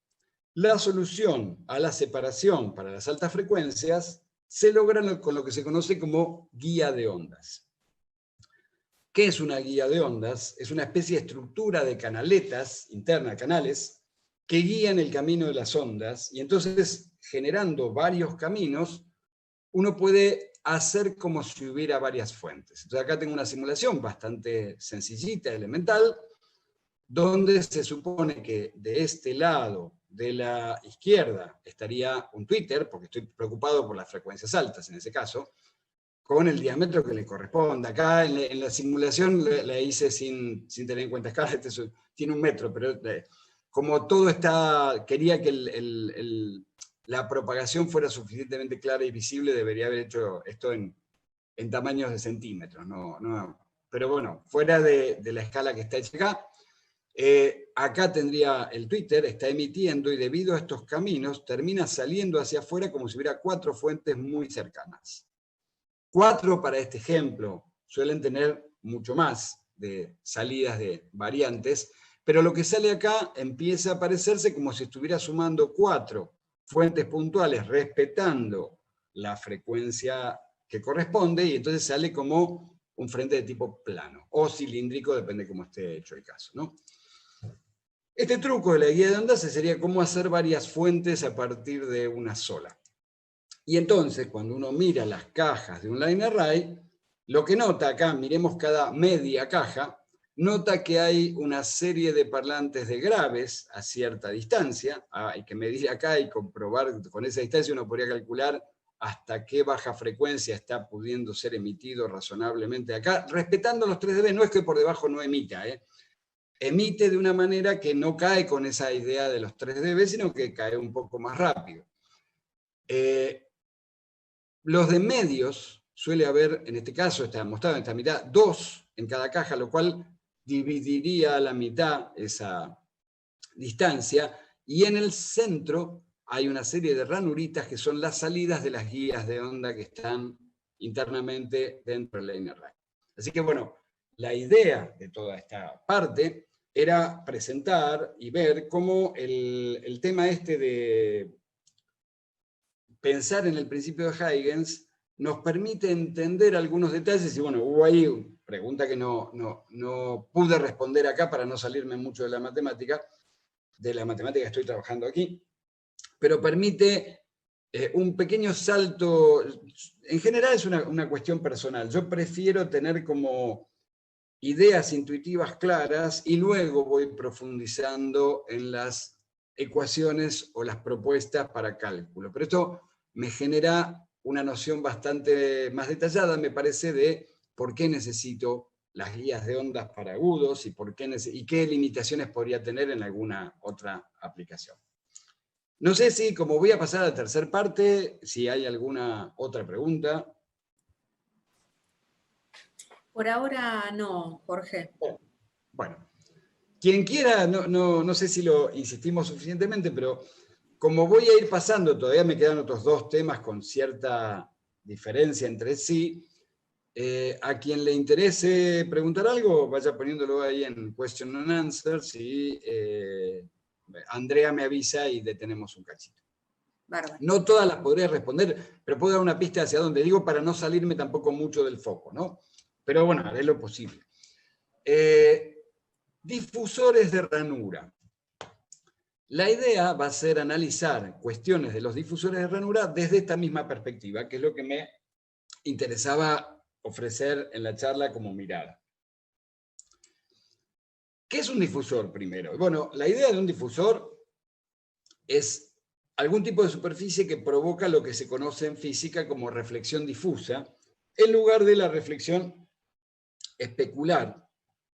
La solución a la separación para las altas frecuencias se logra con lo que se conoce como guía de ondas. ¿Qué es una guía de ondas? Es una especie de estructura de canaletas, internas, canales, que guían el camino de las ondas, y entonces, generando varios caminos, uno puede hacer como si hubiera varias fuentes. Entonces acá tengo una simulación bastante sencillita, elemental, donde se supone que de este lado de la izquierda estaría un Twitter, porque estoy preocupado por las frecuencias altas en ese caso, con el diámetro que le corresponda. Acá en la simulación la hice sin tener en cuenta escala, tiene 1 metro, pero como todo está, quería que la propagación fuera suficientemente clara y visible, debería haber hecho esto en tamaños de centímetros. Pero bueno, fuera de la escala que está hecha acá, acá tendría el Twitter, está emitiendo, y debido a estos caminos termina saliendo hacia afuera como si hubiera 4 fuentes muy cercanas. 4 para este ejemplo, suelen tener mucho más de salidas de variantes, pero lo que sale acá empieza a parecerse como si estuviera sumando 4 fuentes puntuales respetando la frecuencia que corresponde, y entonces sale como un frente de tipo plano o cilíndrico, depende cómo esté hecho el caso, ¿no? Este truco de la guía de ondas sería cómo hacer varias fuentes a partir de una sola. Y entonces, cuando uno mira las cajas de un line array, lo que nota acá, miremos cada media caja, nota que hay una serie de parlantes de graves a cierta distancia. Hay que medir acá y comprobar, con esa distancia uno podría calcular hasta qué baja frecuencia está pudiendo ser emitido razonablemente acá, respetando los 3 dB. No es que por debajo no emita, emite de una manera que no cae con esa idea de los 3 dB, sino que cae un poco más rápido. Los de medios suele haber, en este caso está mostrado en esta mitad, 2 en cada caja, lo cual dividiría a la mitad esa distancia, y en el centro hay una serie de ranuritas que son las salidas de las guías de onda que están internamente dentro del line array. Así que bueno, la idea de toda esta parte era presentar y ver cómo el tema este de pensar en el principio de Huygens nos permite entender algunos detalles, y bueno, hubo ahí una pregunta que no pude responder acá para no salirme mucho de la matemática que estoy trabajando aquí, pero permite un pequeño salto. En general es una cuestión personal. Yo prefiero tener como ideas intuitivas claras y luego voy profundizando en las ecuaciones o las propuestas para cálculo. Pero esto me genera una noción bastante más detallada, me parece, de por qué necesito las guías de ondas para agudos y qué limitaciones podría tener en alguna otra aplicación. No sé si, como voy a pasar a la tercera parte, si hay alguna otra pregunta. Por ahora no, Jorge. Bueno, quien quiera, no sé si lo insistimos suficientemente, pero como voy a ir pasando, todavía me quedan otros 2 temas con cierta diferencia entre sí. A quien le interese preguntar algo, vaya poniéndolo ahí en Question and Answers, y Andrea me avisa y detenemos un cachito. Bárbaro. No todas las podré responder, pero puedo dar una pista hacia dónde, digo, para no salirme tampoco mucho del foco, ¿no? Pero bueno, haré lo posible. Difusores de ranura. La idea va a ser analizar cuestiones de los difusores de ranura desde esta misma perspectiva, que es lo que me interesaba ofrecer en la charla como mirada. ¿Qué es un difusor primero? Bueno, la idea de un difusor es algún tipo de superficie que provoca lo que se conoce en física como reflexión difusa, en lugar de la reflexión especular,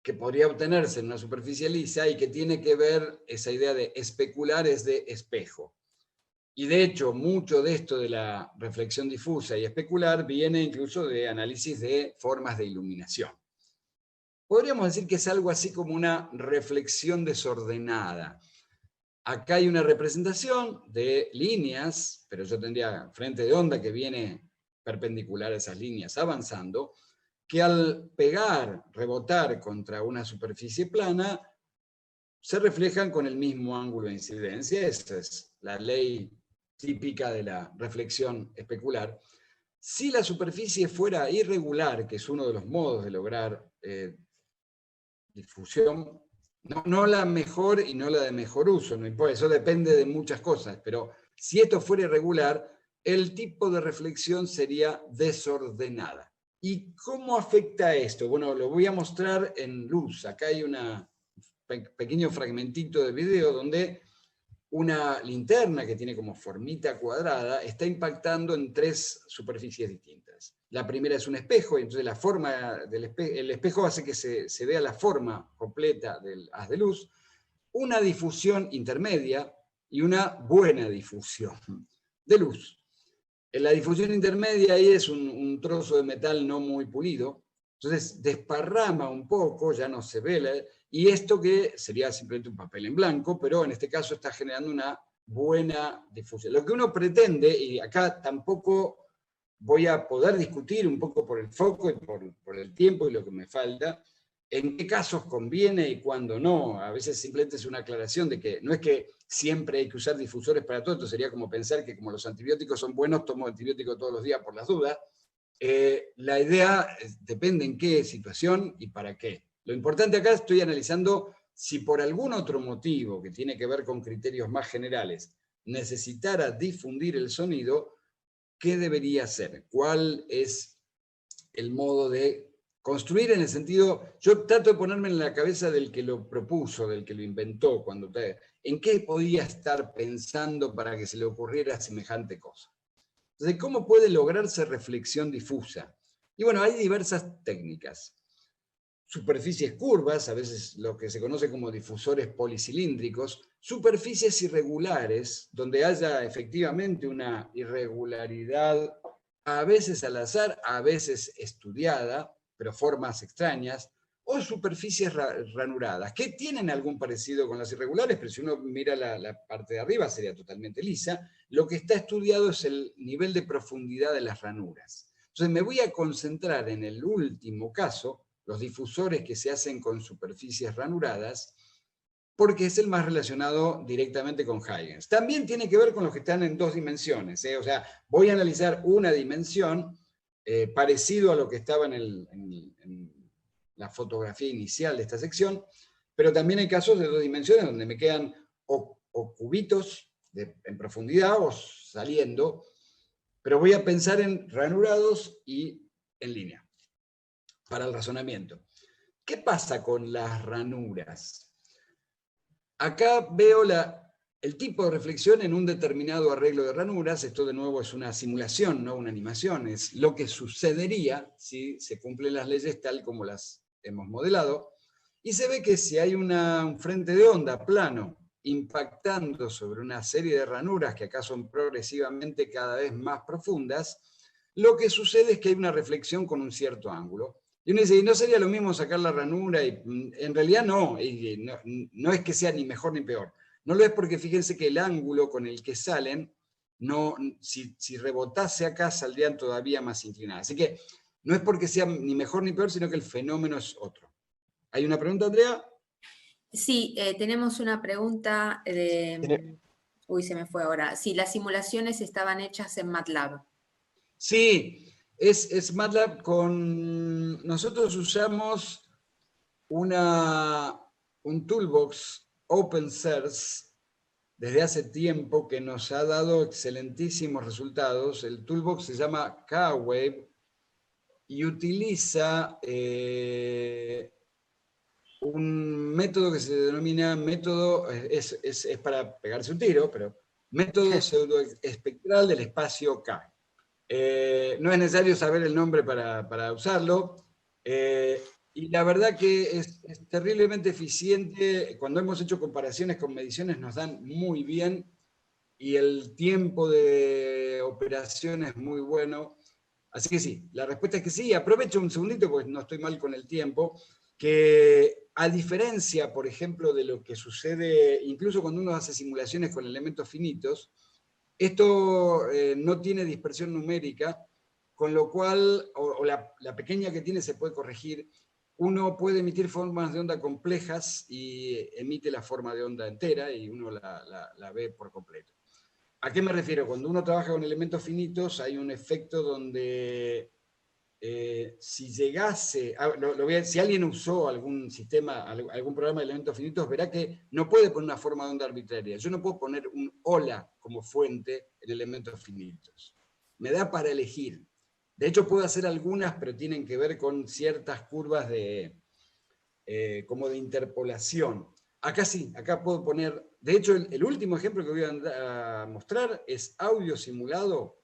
que podría obtenerse en una superficie lisa y que tiene que ver, esa idea de especular es de espejo. Y de hecho, mucho de esto de la reflexión difusa y especular viene incluso de análisis de formas de iluminación. Podríamos decir que es algo así como una reflexión desordenada. Acá hay una representación de líneas, pero yo tendría frente de onda que viene perpendicular a esas líneas avanzando, que al pegar, rebotar contra una superficie plana, se reflejan con el mismo ángulo de incidencia. Esa es la ley típica de la reflexión especular. Si la superficie fuera irregular, que es uno de los modos de lograr difusión, no la mejor y no la de mejor uso, no importa, eso depende de muchas cosas, pero si esto fuera irregular, el tipo de reflexión sería desordenada. ¿Y cómo afecta esto? Bueno, lo voy a mostrar en luz. Acá hay un pequeño fragmentito de video donde una linterna que tiene como formita cuadrada está impactando en 3 superficies distintas. La primera es un espejo, y entonces la forma el espejo hace que se vea la forma completa del haz de luz, una difusión intermedia y una buena difusión de luz. En la difusión intermedia ahí es un trozo de metal no muy pulido, entonces desparrama un poco, ya no se ve, y esto que sería simplemente un papel en blanco, pero en este caso está generando una buena difusión. Lo que uno pretende, y acá tampoco voy a poder discutir un poco por el foco y por el tiempo y lo que me falta, en qué casos conviene y cuándo no. A veces simplemente es una aclaración de que no es que siempre hay que usar difusores para todo, esto sería como pensar que como los antibióticos son buenos, tomo antibiótico todos los días por las dudas. La idea depende en qué situación y para qué. Lo importante acá estoy analizando si por algún otro motivo que tiene que ver con criterios más generales necesitara difundir el sonido, ¿qué debería hacer? ¿Cuál es el modo de construir en el sentido, yo trato de ponerme en la cabeza del que lo propuso, del que lo inventó, en qué podía estar pensando para que se le ocurriera semejante cosa? Entonces, ¿cómo puede lograrse reflexión difusa? Y bueno, hay diversas técnicas. Superficies curvas, a veces lo que se conoce como difusores policilíndricos, superficies irregulares, donde haya efectivamente una irregularidad, a veces al azar, a veces estudiada, pero formas extrañas, o superficies ranuradas, que tienen algún parecido con las irregulares, pero si uno mira la parte de arriba sería totalmente lisa. Lo que está estudiado es el nivel de profundidad de las ranuras. Entonces me voy a concentrar en el último caso, los difusores que se hacen con superficies ranuradas, porque es el más relacionado directamente con Huygens. También tiene que ver con los que están en 2 dimensiones, o sea, voy a analizar una dimensión parecido a lo que estaba en la fotografía inicial de esta sección, pero también hay casos de 2 dimensiones donde me quedan o cubitos en profundidad o saliendo, pero voy a pensar en ranurados y en línea para el razonamiento. ¿Qué pasa con las ranuras? Acá veo el tipo de reflexión en un determinado arreglo de ranuras. Esto de nuevo es una simulación, no una animación. Es lo que sucedería si se cumplen las leyes tal como las hemos modelado. Y se ve que si hay un frente de onda plano impactando sobre una serie de ranuras que acá son progresivamente cada vez más profundas, lo que sucede es que hay una reflexión con un cierto ángulo. Y uno dice, ¿y no sería lo mismo sacar la ranura? Y en realidad no, no es que sea ni mejor ni peor. No lo es porque fíjense que el ángulo con el que salen, si rebotase acá, saldrían todavía más inclinadas. Así que no es porque sea ni mejor ni peor, sino que el fenómeno es otro. ¿Hay una pregunta, Andrea? Sí, tenemos una pregunta de... Uy, se me fue ahora. Si las simulaciones estaban hechas en MATLAB. Sí, es MATLAB con... Nosotros usamos un toolbox open source desde hace tiempo que nos ha dado excelentísimos resultados. El toolbox se llama Kwave y utiliza un método que se denomina método, es para pegarse un tiro, pero Método pseudoespectral del espacio K. No es necesario saber el nombre para usarlo. Y la verdad que es terriblemente eficiente. Cuando hemos hecho comparaciones con mediciones nos dan muy bien y el tiempo de operación es muy bueno. Así que sí, la respuesta es que sí. Aprovecho un segundito porque no estoy mal con el tiempo, que a diferencia, por ejemplo, de lo que sucede incluso cuando uno hace simulaciones con elementos finitos, esto no tiene dispersión numérica, con lo cual, o la pequeña que tiene se puede corregir. Uno puede emitir formas de onda complejas y emite la forma de onda entera y uno la ve por completo. ¿A qué me refiero? Cuando uno trabaja con elementos finitos hay un efecto donde si llegase, si alguien usó algún sistema, algún programa de elementos finitos, verá que no puede poner una forma de onda arbitraria. Yo no puedo poner un hola como fuente en elementos finitos. Me da para elegir. De hecho, puedo hacer algunas, pero tienen que ver con ciertas curvas como de interpolación. Acá sí, acá puedo poner... De hecho, el último ejemplo que voy a mostrar es audio simulado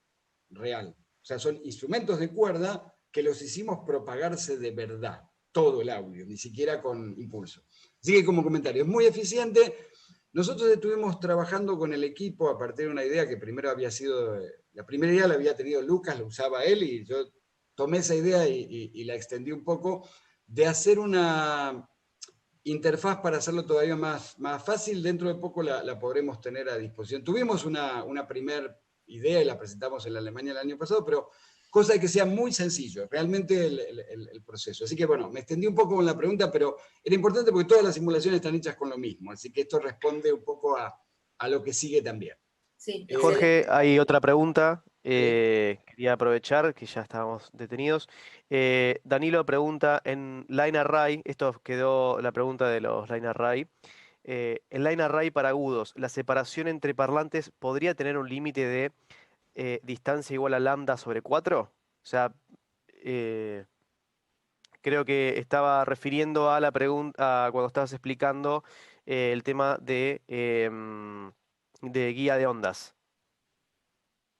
real. O sea, son instrumentos de cuerda que los hicimos propagarse de verdad, todo el audio, ni siquiera con impulso. Así que como comentario, es muy eficiente. Nosotros estuvimos trabajando con el equipo a partir de una idea que primero había sido, la primera idea la había tenido Lucas, la usaba él, y yo tomé esa idea y la extendí un poco, de hacer una interfaz para hacerlo todavía más fácil. Dentro de poco la podremos tener a disposición. Tuvimos una primera idea y la presentamos en la Alemania el año pasado, pero cosa de que sea muy sencillo, realmente el proceso. Así que bueno, me extendí un poco con la pregunta, pero era importante porque todas las simulaciones están hechas con lo mismo, así que esto responde un poco a lo que sigue también. Sí, Jorge, hay otra pregunta. Sí. Quería aprovechar que ya estábamos detenidos. Danilo pregunta en Line Array, esto quedó la pregunta de los Line Array. En Line Array para agudos, ¿la separación entre parlantes podría tener un límite de distancia igual a lambda sobre 4? O sea, eh, creo que estaba refiriendo a la pregunta cuando estabas explicando el tema de guía de ondas.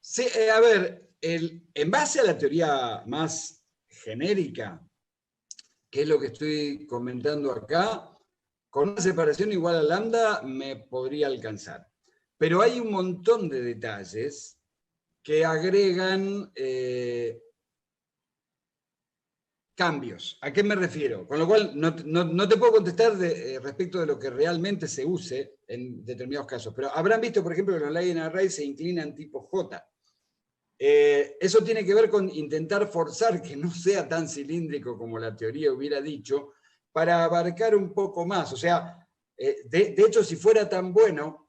Sí, a ver, en base a la teoría más genérica, que es lo que estoy comentando acá, con una separación igual a lambda me podría alcanzar. Pero hay un montón de detalles que agregan cambios. ¿A qué me refiero? Con lo cual, no te puedo contestar respecto de lo que realmente se use en determinados casos, pero habrán visto, por ejemplo, que los line arrays se inclinan tipo J. Eso tiene que ver con intentar forzar que no sea tan cilíndrico como la teoría hubiera dicho, para abarcar un poco más. O sea, de hecho, si fuera tan bueno,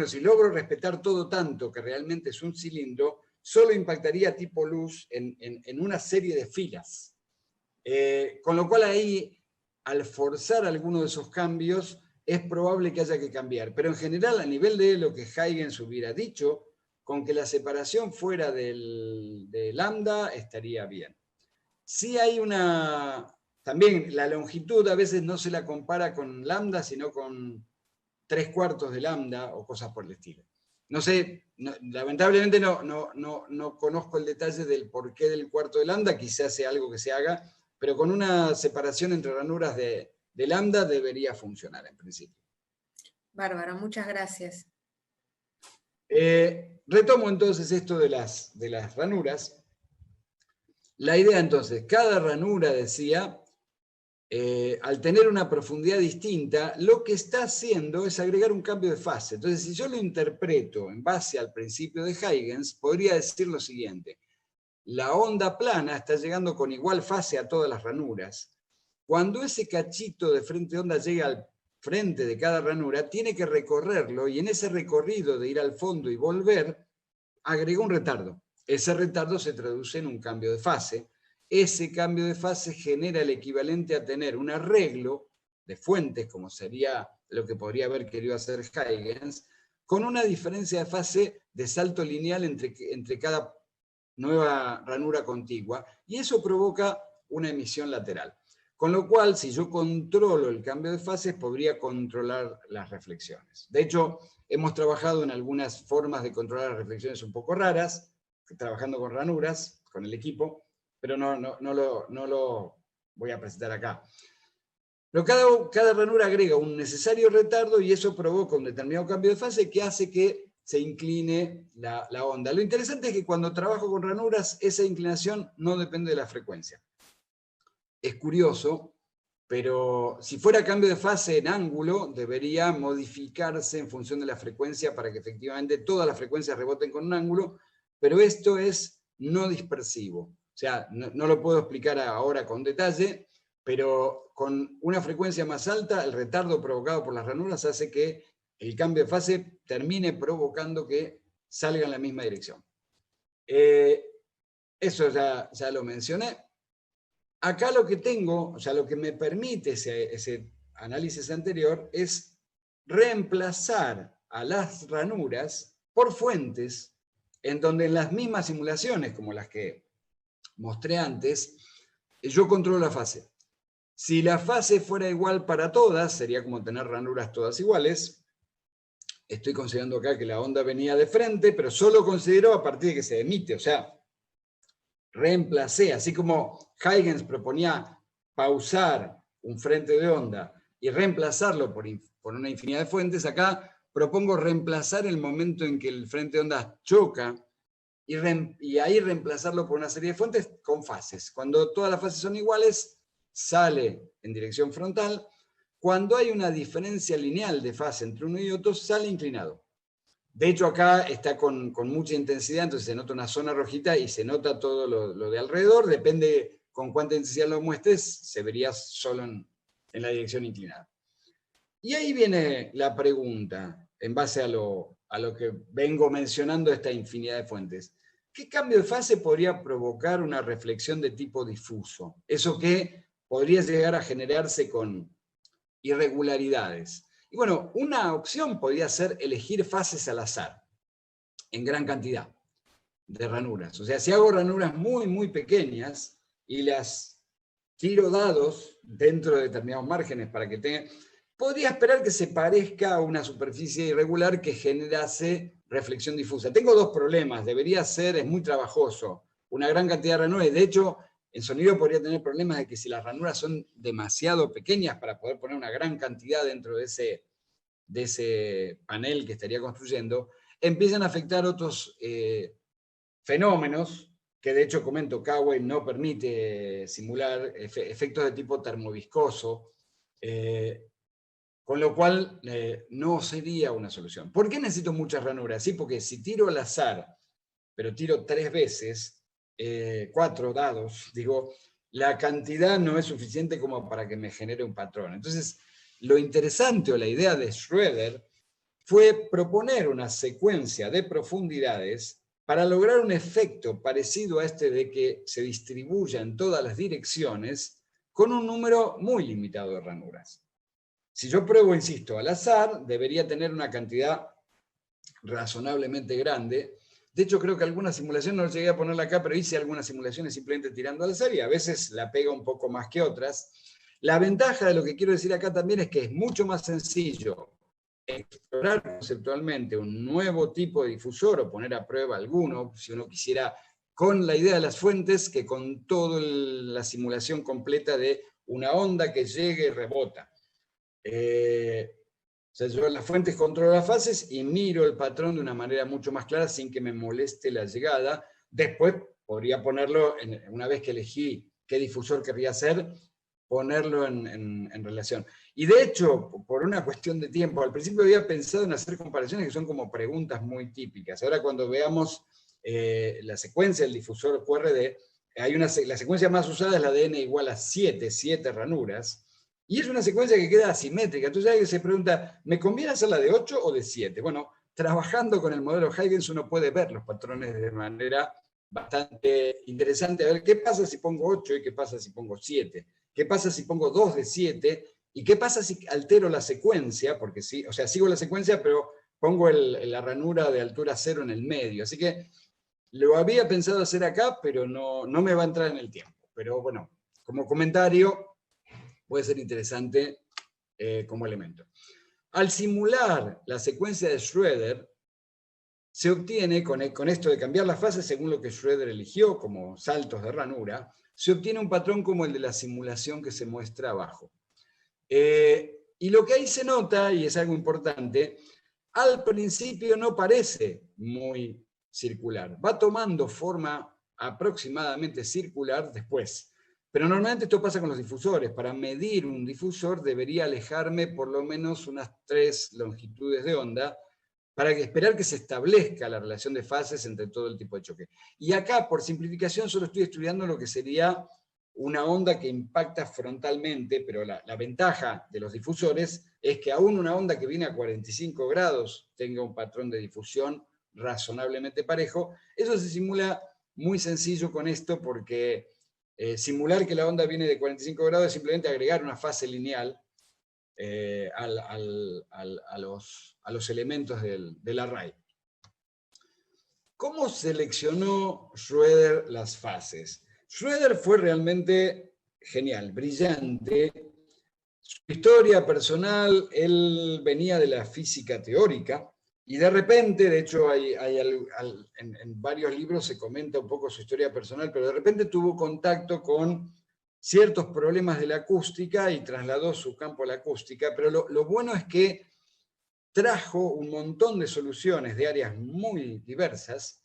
si logro respetar todo tanto que realmente es un cilindro, solo impactaría tipo luz en una serie de filas. Con lo cual ahí, al forzar alguno de esos cambios, es probable que haya que cambiar. Pero en general, a nivel de lo que Huygens hubiera dicho, con que la separación fuera de lambda estaría bien. Sí hay también la longitud a veces no se la compara con lambda, sino con 3/4 de lambda o cosas por el estilo. No sé, lamentablemente no conozco el detalle del porqué del cuarto de lambda, quizás sea algo que se haga, pero con una separación entre ranuras de lambda debería funcionar en principio. Bárbaro, muchas gracias. Retomo entonces esto de las ranuras. La idea entonces, cada ranura, decía, al tener una profundidad distinta, lo que está haciendo es agregar un cambio de fase. Entonces, si yo lo interpreto en base al principio de Huygens, podría decir lo siguiente: la onda plana está llegando con igual fase a todas las ranuras. Cuando ese cachito de frente de onda llega al frente de cada ranura, tiene que recorrerlo, y en ese recorrido de ir al fondo y volver, agrega un retardo. Ese retardo se traduce en un cambio de fase. Ese cambio de fase genera el equivalente a tener un arreglo de fuentes, como sería lo que podría haber querido hacer Huygens, con una diferencia de fase de salto lineal entre cada nueva ranura contigua, y eso provoca una emisión lateral. Con lo cual, si yo controlo el cambio de fases, podría controlar las reflexiones. De hecho, hemos trabajado en algunas formas de controlar las reflexiones un poco raras, trabajando con ranuras, con el equipo, pero no lo voy a presentar acá. Pero cada ranura agrega un necesario retardo y eso provoca un determinado cambio de fase que hace que se incline la onda. Lo interesante es que cuando trabajo con ranuras, esa inclinación no depende de la frecuencia. Es curioso, pero si fuera cambio de fase en ángulo, debería modificarse en función de la frecuencia para que efectivamente todas las frecuencias reboten con un ángulo, pero esto es no dispersivo. O sea, no lo puedo explicar ahora con detalle, pero con una frecuencia más alta, el retardo provocado por las ranuras hace que el cambio de fase termine provocando que salga en la misma dirección. Eso ya lo mencioné. Acá lo que tengo, o sea, lo que me permite ese análisis anterior es reemplazar a las ranuras por fuentes en donde en las mismas simulaciones, como las que mostré antes, yo controlo la fase. Si la fase fuera igual para todas, sería como tener ranuras todas iguales. Estoy considerando acá que la onda venía de frente, pero solo considero a partir de que se emite, o sea, reemplacé, así como Huygens proponía pausar un frente de onda y reemplazarlo por una infinidad de fuentes, acá propongo reemplazar el momento en que el frente de onda choca y ahí reemplazarlo por una serie de fuentes con fases. Cuando todas las fases son iguales, sale en dirección frontal. Cuando hay una diferencia lineal de fase entre uno y otro, sale inclinado. De hecho, acá está con mucha intensidad, entonces se nota una zona rojita y se nota todo lo de alrededor. Depende con cuánta intensidad lo muestres, se vería solo en la dirección inclinada. Y ahí viene la pregunta, en base a lo que vengo mencionando esta infinidad de fuentes. ¿Qué cambio de fase podría provocar una reflexión de tipo difuso? Eso que podría llegar a generarse con irregularidades. Y bueno, una opción podría ser elegir fases al azar, en gran cantidad de ranuras. O sea, si hago ranuras muy, muy pequeñas y las tiro dados dentro de determinados márgenes para que tengan, podría esperar que se parezca a una superficie irregular que generase reflexión difusa. Tengo dos problemas, es muy trabajoso, una gran cantidad de ranuras, y de hecho, en sonido podría tener problemas de que si las ranuras son demasiado pequeñas para poder poner una gran cantidad dentro de ese panel que estaría construyendo, empiezan a afectar otros fenómenos que de hecho comento, Kawai no permite simular efectos de tipo termoviscoso, con lo cual no sería una solución. ¿Por qué necesito muchas ranuras? Sí, porque si tiro al azar, pero tiro 3 veces, 4 dados, digo, la cantidad no es suficiente como para que me genere un patrón. Entonces, lo interesante o la idea de Schroeder fue proponer una secuencia de profundidades para lograr un efecto parecido a este de que se distribuya en todas las direcciones con un número muy limitado de ranuras. Si yo pruebo, insisto, al azar, debería tener una cantidad razonablemente grande. De hecho, creo que alguna simulación, no llegué a ponerla acá, pero hice algunas simulaciones simplemente tirando al azar y a veces la pega un poco más que otras. La ventaja de lo que quiero decir acá también es que es mucho más sencillo explorar conceptualmente un nuevo tipo de difusor o poner a prueba alguno, si uno quisiera, con la idea de las fuentes, que con toda la simulación completa de una onda que llegue y rebota. O sea, yo en las fuentes controlo las fases y miro el patrón de una manera mucho más clara sin que me moleste la llegada. Después podría ponerlo, una vez que elegí qué difusor querría hacer, ponerlo en relación. Y de hecho, por una cuestión de tiempo, al principio había pensado en hacer comparaciones que son como preguntas muy típicas. Ahora cuando veamos la secuencia del difusor QRD, la secuencia más usada es la de n igual a 7 ranuras, y es una secuencia que queda asimétrica. Entonces alguien se pregunta, ¿me conviene hacerla de 8 o de 7? Bueno, trabajando con el modelo Huygens uno puede ver los patrones de manera bastante interesante. A ver, ¿qué pasa si pongo 8 y qué pasa si pongo 7? ¿Qué pasa si pongo 2 de 7? ¿Y qué pasa si altero la secuencia? Porque sí, o sea, sigo la secuencia, pero pongo la ranura de altura 0 en el medio. Así que lo había pensado hacer acá, pero no me va a entrar en el tiempo. Pero bueno, como comentario, puede ser interesante como elemento. Al simular la secuencia de Schroeder, se obtiene, con esto de cambiar las fases según lo que Schroeder eligió como saltos de ranura, se obtiene un patrón como el de la simulación que se muestra abajo. Y lo que ahí se nota, y es algo importante, al principio no parece muy circular. Va tomando forma aproximadamente circular después. Pero normalmente esto pasa con los difusores. Para medir un difusor debería alejarme por lo menos unas 3 longitudes de onda para esperar que se establezca la relación de fases entre todo el tipo de choque. Y acá, por simplificación, solo estoy estudiando lo que sería una onda que impacta frontalmente, pero la ventaja de los difusores es que aún una onda que viene a 45 grados tenga un patrón de difusión razonablemente parejo. Eso se simula muy sencillo con esto, porque simular que la onda viene de 45 grados es simplemente agregar una fase lineal a los elementos del array. ¿Cómo seleccionó Schroeder las fases? Schroeder fue realmente genial, brillante. Su historia personal, él venía de la física teórica, y de repente, de hecho en varios libros se comenta un poco su historia personal, pero de repente tuvo contacto con ciertos problemas de la acústica y trasladó su campo a la acústica, pero lo bueno es que trajo un montón de soluciones de áreas muy diversas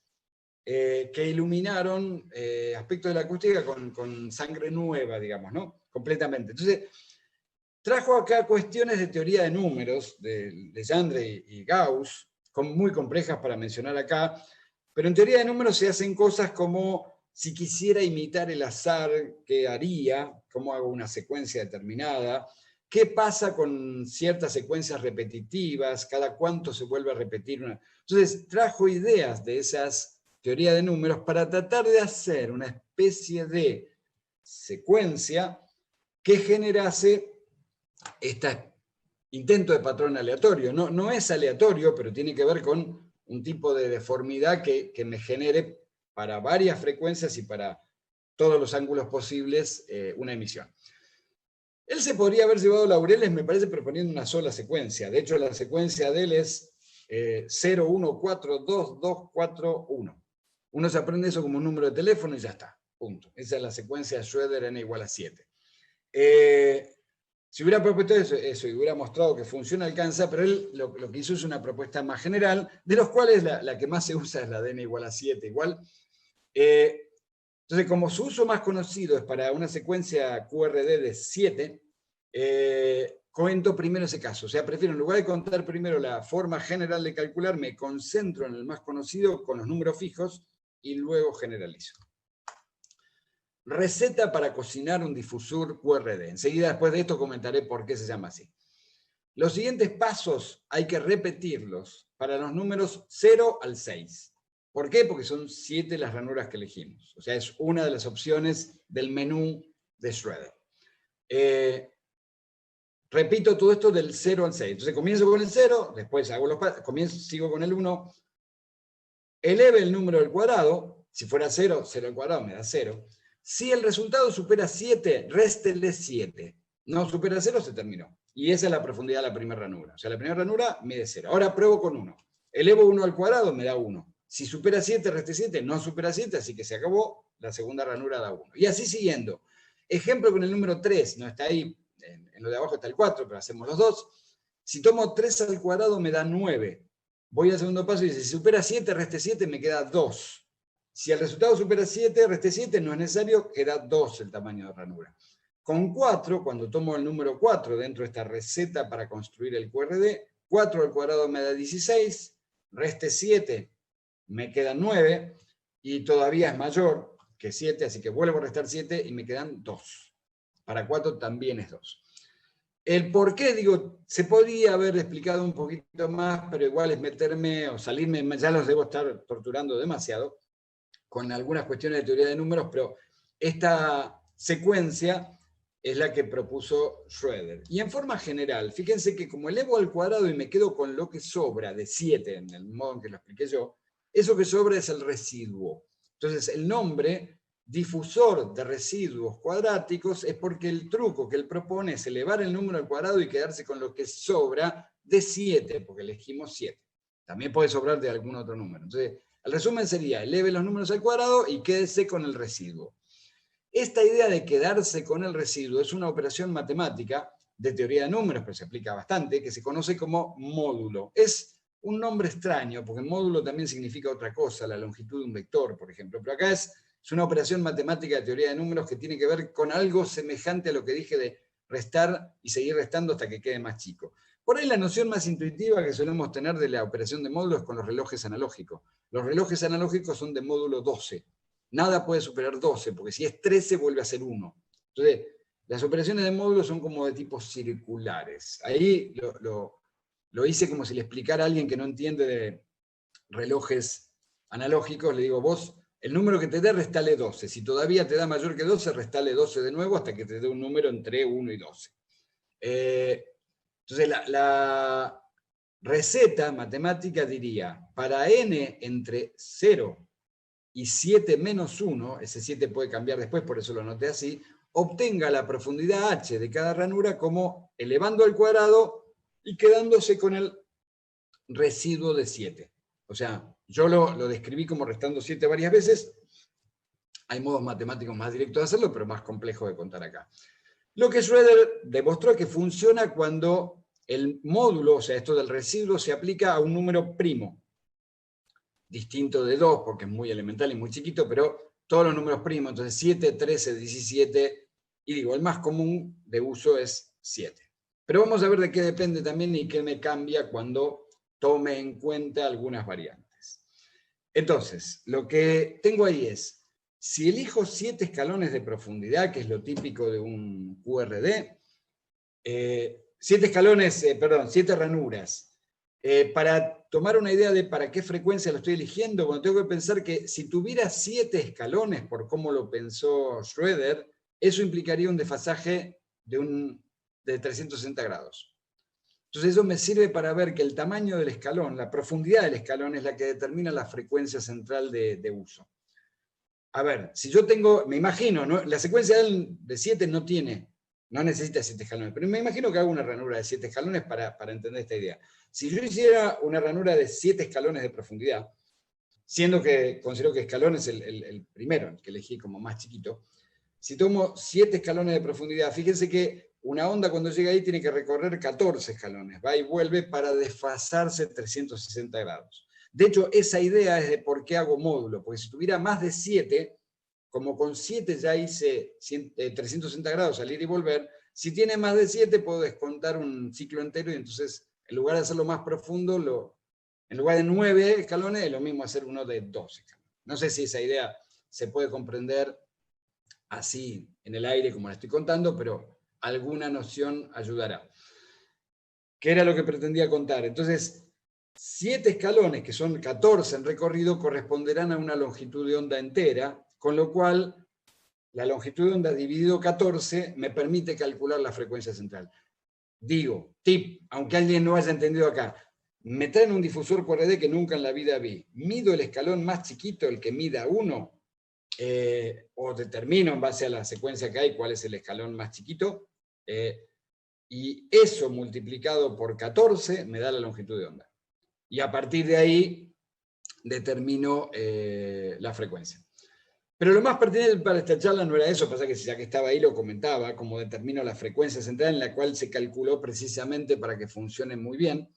que iluminaron aspectos de la acústica con sangre nueva, digamos, ¿no? Completamente. Entonces, trajo acá cuestiones de teoría de números, de Legendre y Gauss, muy complejas para mencionar acá, pero en teoría de números se hacen cosas como, si quisiera imitar el azar, ¿qué haría? ¿Cómo hago una secuencia determinada? ¿Qué pasa con ciertas secuencias repetitivas? ¿Cada cuánto se vuelve a repetir una? Entonces, trajo ideas de esas teorías de números para tratar de hacer una especie de secuencia que generase este intento de patrón aleatorio. No es aleatorio, pero tiene que ver con un tipo de deformidad que me genere para varias frecuencias y para todos los ángulos posibles una emisión. Él se podría haber llevado laureles, me parece, proponiendo una sola secuencia. De hecho, la secuencia de él es 0, 1, 4, 2, 2, 4, 1. Uno se aprende eso como un número de teléfono y ya está, punto. Esa es la secuencia de Schroeder n igual a 7. Si hubiera propuesto eso y hubiera mostrado que funciona, alcanza, pero él lo que hizo es una propuesta más general, de los cuales la que más se usa es la de n igual a 7 igual. Entonces, como su uso más conocido es para una secuencia QRD de 7, cuento primero ese caso. O sea, prefiero, en lugar de contar primero la forma general de calcular, me concentro en el más conocido con los números fijos y luego generalizo. Receta para cocinar un difusor QRD. Enseguida, después de esto, comentaré por qué se llama así. Los siguientes pasos hay que repetirlos para los números 0 al 6. ¿Por qué? Porque son 7 las ranuras que elegimos. O sea, es una de las opciones del menú de Schroeder. Repito todo esto del 0 al 6. Entonces comienzo con el 0, después hago los pasos, sigo con el 1, eleve el número al cuadrado. Si fuera 0, 0 al cuadrado me da 0. Si el resultado supera 7, réstele 7. No supera 0, se terminó. Y esa es la profundidad de la primera ranura. O sea, la primera ranura mide 0. Ahora pruebo con 1. Elevo 1 al cuadrado, me da 1. Si supera 7, reste 7. No supera 7, así que se acabó. La segunda ranura da 1. Y así siguiendo. Ejemplo con el número 3. No está ahí. En lo de abajo está el 4, pero hacemos los dos. Si tomo 3 al cuadrado, me da 9. Voy al segundo paso y dice, si supera 7, reste 7, me queda 2. Si el resultado supera 7, reste 7, no es necesario, queda 2 el tamaño de ranura. Con 4, cuando tomo el número 4 dentro de esta receta para construir el QRD, 4 al cuadrado me da 16, reste 7, me quedan 9, y todavía es mayor que 7, así que vuelvo a restar 7 y me quedan 2. Para 4 también es 2. El por qué, digo, se podría haber explicado un poquito más, pero igual es meterme o salirme, ya los debo estar torturando demasiado, con algunas cuestiones de teoría de números, pero esta secuencia es la que propuso Schroeder. Y en forma general, fíjense que como elevo al cuadrado y me quedo con lo que sobra de 7, en el modo en que lo expliqué yo, eso que sobra es el residuo. Entonces el nombre difusor de residuos cuadráticos es porque el truco que él propone es elevar el número al cuadrado y quedarse con lo que sobra de 7, porque elegimos 7. También puede sobrar de algún otro número. Entonces, el resumen sería, eleve los números al cuadrado y quédese con el residuo. Esta idea de quedarse con el residuo es una operación matemática de teoría de números, pero se aplica bastante, que se conoce como módulo. Es un nombre extraño, porque módulo también significa otra cosa, la longitud de un vector, por ejemplo. Pero acá es una operación matemática de teoría de números que tiene que ver con algo semejante a lo que dije de restar y seguir restando hasta que quede más chico. Por ahí la noción más intuitiva que solemos tener de la operación de módulo es con los relojes analógicos. Los relojes analógicos son de módulo 12. Nada puede superar 12, porque si es 13 vuelve a ser 1. Entonces, las operaciones de módulo son como de tipo circulares. Ahí lo hice como si le explicara a alguien que no entiende de relojes analógicos, le digo, vos, el número que te dé, restale 12. Si todavía te da mayor que 12, restale 12 de nuevo hasta que te dé un número entre 1 y 12. Entonces, la receta matemática diría, para n entre 0 y 7 menos 1, ese 7 puede cambiar después, por eso lo anoté así, obtenga la profundidad h de cada ranura como elevando al cuadrado y quedándose con el residuo de 7. O sea, yo lo describí como restando 7 varias veces. Hay modos matemáticos más directos de hacerlo, pero más complejos de contar acá. Lo que Schroeder demostró es que funciona cuando el módulo, o sea, esto del residuo, se aplica a un número primo, distinto de 2, porque es muy elemental y muy chiquito, pero todos los números primos, entonces 7, 13, 17, y digo, el más común de uso es 7. Pero vamos a ver de qué depende también y qué me cambia cuando tome en cuenta algunas variantes. Entonces, lo que tengo ahí es, si elijo 7 escalones de profundidad, que es lo típico de un QRD, 7 ranuras, para tomar una idea de para qué frecuencia lo estoy eligiendo, bueno, tengo que pensar que si tuviera 7 escalones, por cómo lo pensó Schroeder, eso implicaría un desfasaje de 360 grados. Entonces eso me sirve para ver que el tamaño del escalón, la profundidad del escalón es la que determina la frecuencia central de uso. A ver, si yo tengo, me imagino, ¿no? La secuencia de 7 no necesita 7 escalones, pero me imagino que hago una ranura de 7 escalones para entender esta idea. Si yo hiciera una ranura de 7 escalones de profundidad, siendo que considero que escalón es el primero, el que elegí como más chiquito, si tomo 7 escalones de profundidad, fíjense que una onda cuando llega ahí tiene que recorrer 14 escalones, va y vuelve para desfasarse 360 grados. De hecho, esa idea es de por qué hago módulo, porque si tuviera más de 7, como con 7 ya hice 360 grados al ir y volver, si tiene más de 7 puedo descontar un ciclo entero y entonces en lugar de hacerlo más profundo, en lugar de 9 escalones, es lo mismo hacer uno de 12 escalones. No sé si esa idea se puede comprender así en el aire como la estoy contando, pero alguna noción ayudará. ¿Qué era lo que pretendía contar? Entonces, 7 escalones, que son 14 en recorrido, corresponderán a una longitud de onda entera, con lo cual la longitud de onda dividido 14 me permite calcular la frecuencia central. Digo, tip, aunque alguien no haya entendido acá, me traen un difusor QRD que nunca en la vida vi. Mido el escalón más chiquito, el que mida 1, o determino en base a la secuencia que hay cuál es el escalón más chiquito, y eso multiplicado por 14 me da la longitud de onda. Y a partir de ahí determino la frecuencia. Pero lo más pertinente para esta charla no era eso, pasa que ya que estaba ahí lo comentaba, como determino la frecuencia central en la cual se calculó precisamente para que funcione muy bien.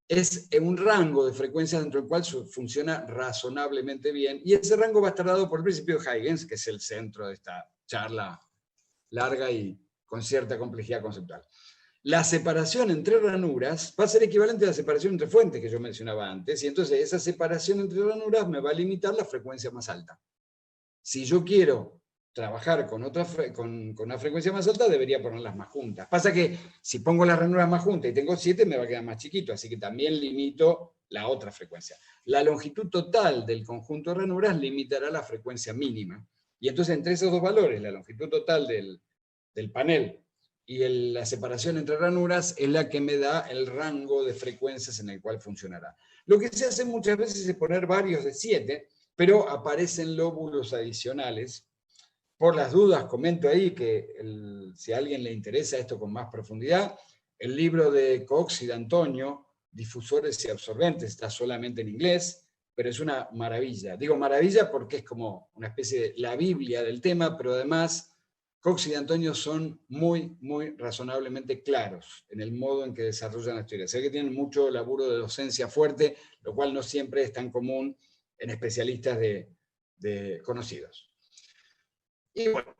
Es un rango de frecuencias dentro del cual funciona razonablemente bien, y ese rango va a estar dado por el principio de Huygens, que es el centro de esta charla larga y con cierta complejidad conceptual. La separación entre ranuras va a ser equivalente a la separación entre fuentes que yo mencionaba antes, y entonces esa separación entre ranuras me va a limitar la frecuencia más alta. Si yo quiero trabajar con una frecuencia más alta, debería ponerlas más juntas. Pasa que si pongo las ranuras más juntas y tengo 7, me va a quedar más chiquito, así que también limito la otra frecuencia. La longitud total del conjunto de ranuras limitará la frecuencia mínima. Y entonces entre esos dos valores, la longitud total del panel y la separación entre ranuras, es la que me da el rango de frecuencias en el cual funcionará. Lo que se hace muchas veces es poner varios de 7, pero aparecen lóbulos adicionales por las dudas, comento ahí que si a alguien le interesa esto con más profundidad, el libro de Cox y de Antonio, Difusores y Absorbentes, está solamente en inglés, pero es una maravilla. Digo maravilla porque es como una especie de la Biblia del tema, pero además Cox y de Antonio son muy, muy razonablemente claros en el modo en que desarrollan la teoría. Sé que tienen mucho laburo de docencia fuerte, lo cual no siempre es tan común en especialistas de conocidos. Y bueno,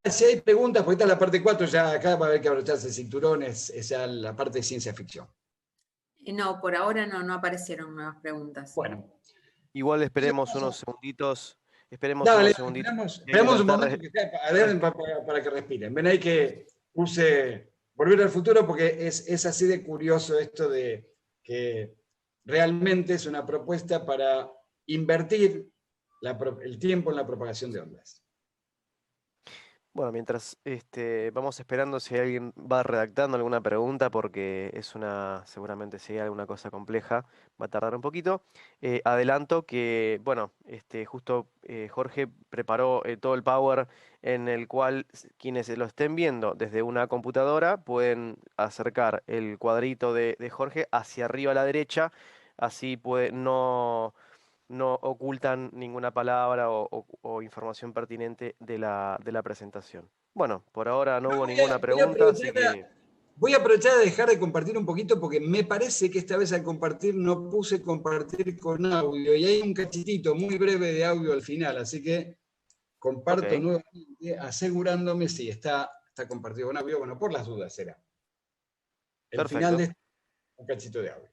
si hay preguntas, porque esta es la parte 4, ya acá va a haber que abrocharse cinturones, es ya la parte de ciencia ficción. No, por ahora no aparecieron nuevas preguntas. Bueno. Igual esperemos unos segunditos. Esperemos Dale, unos segunditos. esperemos un momento que sea para que respiren. Ven ahí que puse Volver al Futuro porque es así de curioso esto de que realmente es una propuesta para invertir el tiempo en la propagación de ondas. Bueno, mientras vamos esperando si alguien va redactando alguna pregunta, porque seguramente si hay alguna cosa compleja, va a tardar un poquito. Adelanto que, bueno, justo Jorge preparó todo el Power en el cual quienes lo estén viendo desde una computadora pueden acercar el cuadrito de Jorge hacia arriba a la derecha, así no ocultan ninguna palabra o información pertinente de la presentación. Bueno, por ahora no hubo ninguna pregunta, así que... Voy a aprovechar de dejar de compartir un poquito porque me parece que esta vez al compartir no puse compartir con audio y hay un cachitito muy breve de audio al final, así que comparto nuevamente asegurándome si está compartido con audio. Bueno, por las dudas será. El final de un cachito de audio.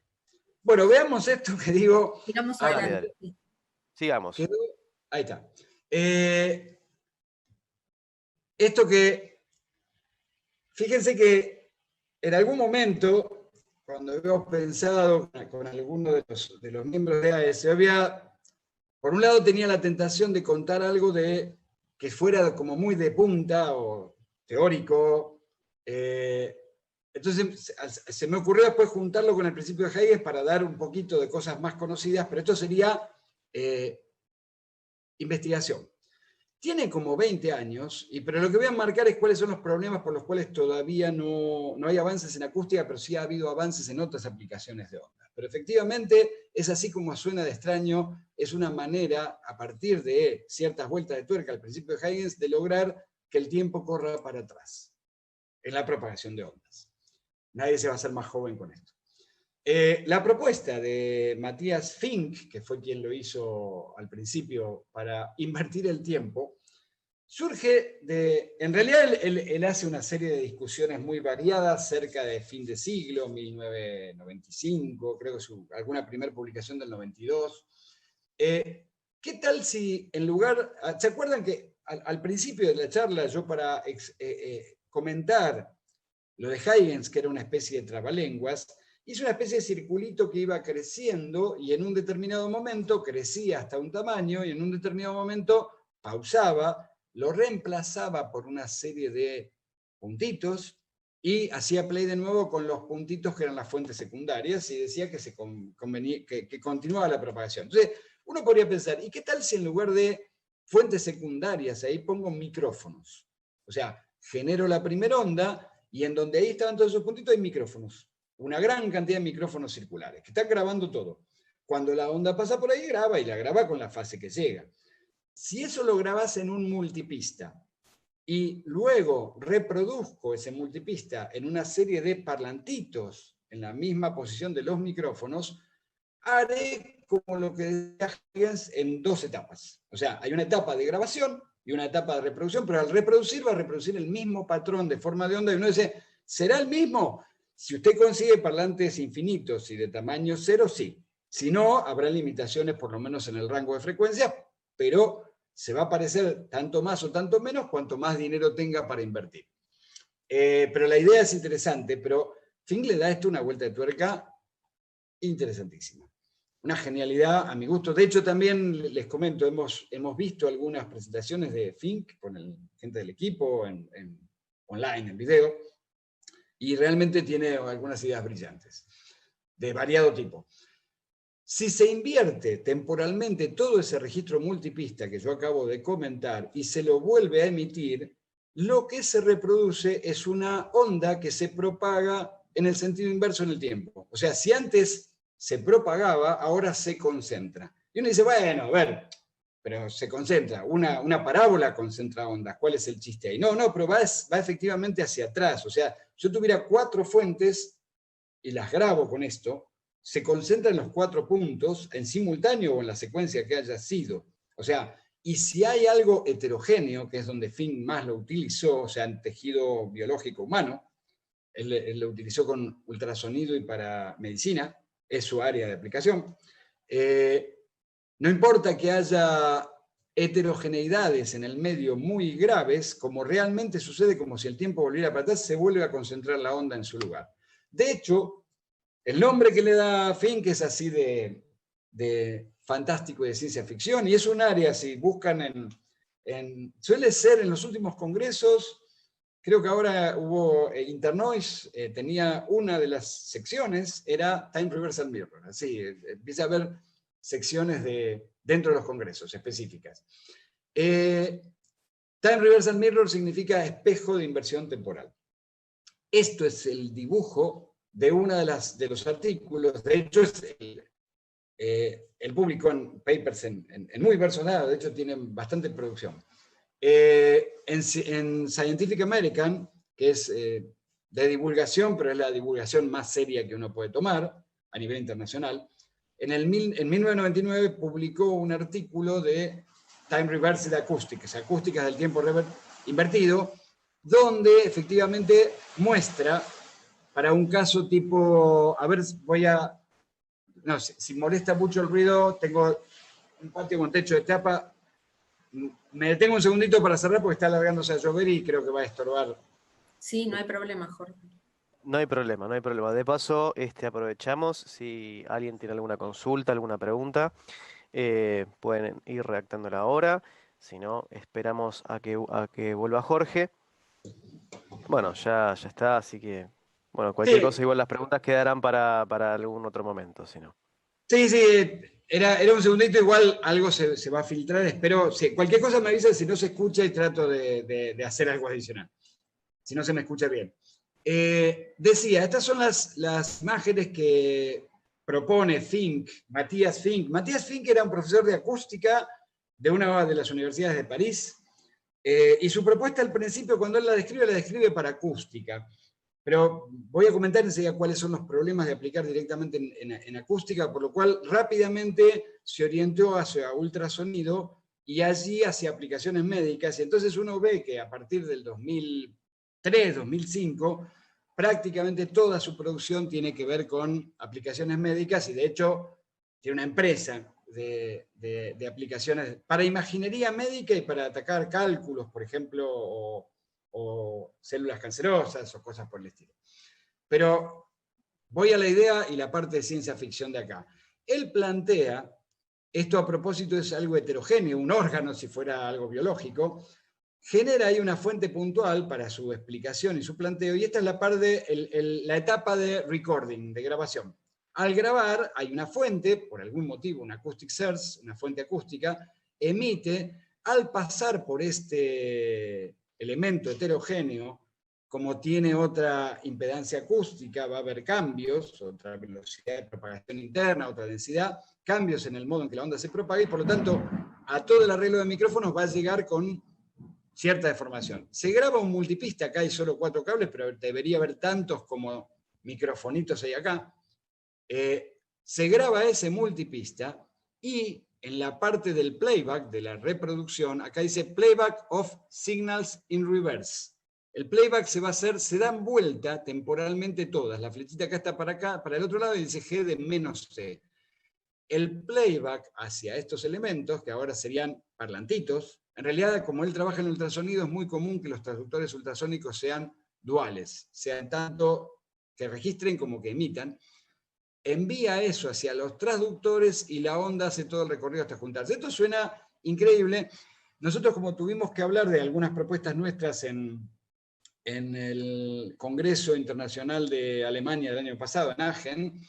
Bueno, veamos esto que digo. Sigamos adelante. Dale. Sigamos. Ahí está. Esto que, fíjense que en algún momento, cuando hemos pensado con alguno de los miembros de AES, por un lado tenía la tentación de contar algo que fuera como muy de punta o teórico. Entonces se me ocurrió después juntarlo con el principio de Huygens para dar un poquito de cosas más conocidas, pero esto sería investigación. Tiene como 20 años, pero lo que voy a marcar es cuáles son los problemas por los cuales todavía no hay avances en acústica, pero sí ha habido avances en otras aplicaciones de ondas. Pero efectivamente es así como suena de extraño, es una manera, a partir de ciertas vueltas de tuerca al principio de Huygens, de lograr que el tiempo corra para atrás en la propagación de ondas. Nadie se va a hacer más joven con esto. La propuesta de Matthias Fink, que fue quien lo hizo al principio para invertir el tiempo, surge en realidad él hace una serie de discusiones muy variadas cerca de fin de siglo, 1995, creo que alguna primera publicación del 92. ¿Qué tal si en lugar, ¿se acuerdan que al principio de la charla yo para comentar lo de Huygens, que era una especie de trabalenguas, hice una especie de circulito que iba creciendo y en un determinado momento crecía hasta un tamaño y en un determinado momento pausaba, lo reemplazaba por una serie de puntitos y hacía play de nuevo con los puntitos que eran las fuentes secundarias y decía que continuaba la propagación. Entonces, uno podría pensar, ¿y qué tal si en lugar de fuentes secundarias ahí pongo micrófonos? O sea, genero la primera onda y en donde ahí estaban todos esos puntitos hay micrófonos. Una gran cantidad de micrófonos circulares, que están grabando todo. Cuando la onda pasa por ahí, graba y la graba con la fase que llega. Si eso lo grabas en un multipista y luego reproduzco ese multipista en una serie de parlantitos en la misma posición de los micrófonos, haré como lo que decía Huygens en dos etapas. O sea, hay una etapa de grabación y una etapa de reproducción, pero al reproducir va a reproducir el mismo patrón de forma de onda y uno dice, ¿será el mismo? Si usted consigue parlantes infinitos y de tamaño cero, sí. Si no, habrá limitaciones por lo menos en el rango de frecuencia, pero se va a parecer tanto más o tanto menos cuanto más dinero tenga para invertir. Pero la idea es interesante, pero Fink le da esto una vuelta de tuerca interesantísima. Una genialidad a mi gusto. De hecho, también les comento, hemos visto algunas presentaciones de Fink con gente del equipo, online, en video, y realmente tiene algunas ideas brillantes, de variado tipo. Si se invierte temporalmente todo ese registro multipista que yo acabo de comentar y se lo vuelve a emitir, lo que se reproduce es una onda que se propaga en el sentido inverso en el tiempo. O sea, si antes se propagaba, ahora se concentra. Y uno dice, bueno, a ver, pero se concentra. Una parábola concentra ondas. ¿Cuál es el chiste ahí? No, pero va efectivamente hacia atrás. O sea, yo tuviera 4 fuentes y las grabo con esto, se concentran en los 4 puntos en simultáneo o en la secuencia que haya sido. O sea, y si hay algo heterogéneo, que es donde Fink más lo utilizó, o sea, en tejido biológico humano, él lo utilizó con ultrasonido y para medicina, es su área de aplicación. No importa que haya heterogeneidades en el medio muy graves, como realmente sucede, como si el tiempo volviera para atrás, se vuelve a concentrar la onda en su lugar. De hecho, el nombre que le da Fink es así de fantástico y de ciencia ficción, y es un área, si buscan suele ser en los últimos congresos, creo que ahora hubo Internoise, tenía una de las secciones, era Time Reversal Mirror, así, empieza a haber secciones dentro de los congresos específicas. Time Reversal Mirror significa espejo de inversión temporal. Esto es el dibujo de uno de los artículos, de hecho él publicó en papers en muy diversos lados, de hecho tienen bastante producción. En Scientific American, que es de divulgación, pero es la divulgación más seria que uno puede tomar a nivel internacional, en 1999 publicó un artículo de Time Reversed Acoustics, acústicas del tiempo invertido, donde efectivamente muestra, para un caso tipo, a ver, no sé, si molesta mucho el ruido, tengo un patio con techo de tapa, me detengo un segundito para cerrar porque está alargándose a llover y creo que va a estorbar. Sí, no hay problema, Jorge. No hay problema, no hay problema. De paso, aprovechamos, si alguien tiene alguna consulta, alguna pregunta, pueden ir redactándola ahora. Si no, esperamos a que vuelva Jorge. Bueno, ya está, así que, bueno, cualquier Sí, cosa, igual las preguntas quedarán para algún otro momento, si no. sí, era un segundito, igual algo se va a filtrar, espero, sí, cualquier cosa me avisa si no se escucha y trato de hacer algo adicional, si no se me escucha bien. Decía, estas son las imágenes que propone Matías Fink. Matías Fink era un profesor de acústica de una de las universidades de París, y su propuesta al principio, cuando él la describe para acústica. Pero voy a comentar enseguida cuáles son los problemas de aplicar directamente en acústica, por lo cual rápidamente se orientó hacia ultrasonido y allí hacia aplicaciones médicas. Y entonces uno ve que a partir del 2003, 2005, prácticamente toda su producción tiene que ver con aplicaciones médicas y de hecho tiene una empresa de aplicaciones para imaginería médica y para atacar cálculos, por ejemplo, o células cancerosas o cosas por el estilo. Pero voy a la idea y la parte de ciencia ficción de acá. Él plantea, esto a propósito es algo heterogéneo, un órgano si fuera algo biológico, genera ahí una fuente puntual para su explicación y su planteo, y esta es la etapa de recording, de grabación. Al grabar hay una fuente, por algún motivo, una acoustic source, una fuente acústica, emite, al pasar por este elemento heterogéneo, como tiene otra impedancia acústica, va a haber cambios, otra velocidad de propagación interna, otra densidad, cambios en el modo en que la onda se propaga, y por lo tanto a todo el arreglo de micrófonos va a llegar con cierta deformación. Se graba un multipista, acá hay solo 4 cables, pero debería haber tantos como microfonitos hay acá. Se graba ese multipista y en la parte del playback, de la reproducción, acá dice playback of signals in reverse. El playback se va a hacer, se dan vuelta temporalmente todas. La flechita acá está para acá, para el otro lado, y dice G de menos C. El playback hacia estos elementos, que ahora serían parlantitos, en realidad, como él trabaja en ultrasonido, es muy común que los transductores ultrasónicos sean duales, sean tanto que registren como que emitan. Envía eso hacia los transductores y la onda hace todo el recorrido hasta juntarse. Esto suena increíble. Nosotros, como tuvimos que hablar de algunas propuestas nuestras en el Congreso Internacional de Alemania del año pasado, en Aachen,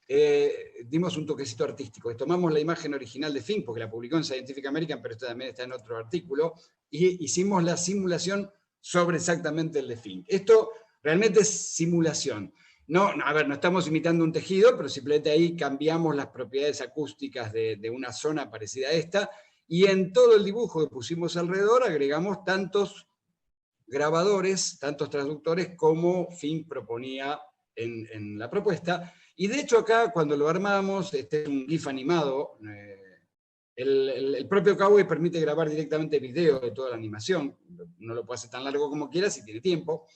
dimos un toquecito artístico. Tomamos la imagen original de Fink, porque la publicó en Scientific American, pero esto también está en otro artículo, y hicimos la simulación sobre exactamente el de Fink. Esto realmente es simulación. No, a ver, no estamos imitando un tejido, pero simplemente ahí cambiamos las propiedades acústicas de una zona parecida a esta, y en todo el dibujo que pusimos alrededor agregamos tantos grabadores, tantos transductores como Fink proponía en la propuesta. Y de hecho acá, cuando lo armamos, este es un GIF animado, el propio Kawaii permite grabar directamente video de toda la animación, no lo puede hacer tan largo como quiera si tiene tiempo.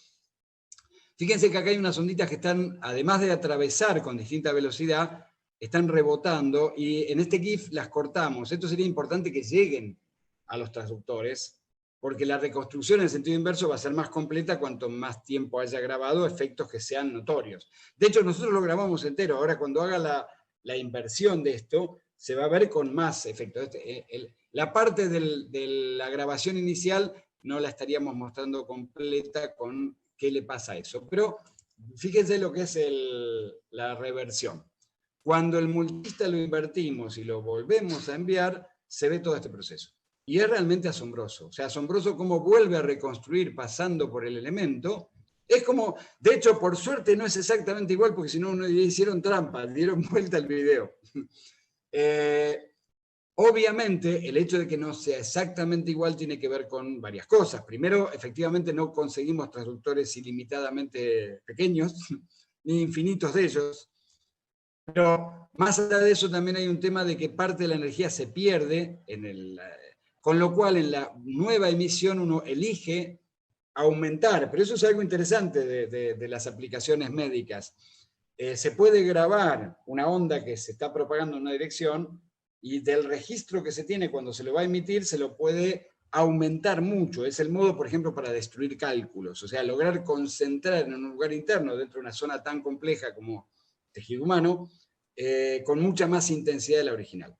Fíjense que acá hay unas onditas que están, además de atravesar con distinta velocidad, están rebotando, y en este GIF las cortamos. Esto sería importante que lleguen a los transductores, porque la reconstrucción en sentido inverso va a ser más completa cuanto más tiempo haya grabado efectos que sean notorios. De hecho, nosotros lo grabamos entero. Ahora, cuando haga la inversión de esto, se va a ver con más efectos. La parte de la grabación inicial no la estaríamos mostrando completa con qué le pasa a eso. Pero fíjense lo que es la reversión. Cuando el multista lo invertimos y lo volvemos a enviar, se ve todo este proceso. Y es realmente asombroso. O sea, asombroso cómo vuelve a reconstruir pasando por el elemento. Es como, de hecho, por suerte no es exactamente igual, porque si no, le hicieron trampa, dieron vuelta al video. Obviamente, el hecho de que no sea exactamente igual tiene que ver con varias cosas. Primero, efectivamente no conseguimos transductores ilimitadamente pequeños, ni infinitos de ellos. Pero más allá de eso también hay un tema de que parte de la energía se pierde, con lo cual en la nueva emisión uno elige aumentar, pero eso es algo interesante de las aplicaciones médicas. Se puede grabar una onda que se está propagando en una dirección, y del registro que se tiene cuando se lo va a emitir se lo puede aumentar mucho. Es el modo, por ejemplo, para destruir cálculos, o sea, lograr concentrar en un lugar interno dentro de una zona tan compleja como tejido humano, con mucha más intensidad de la original.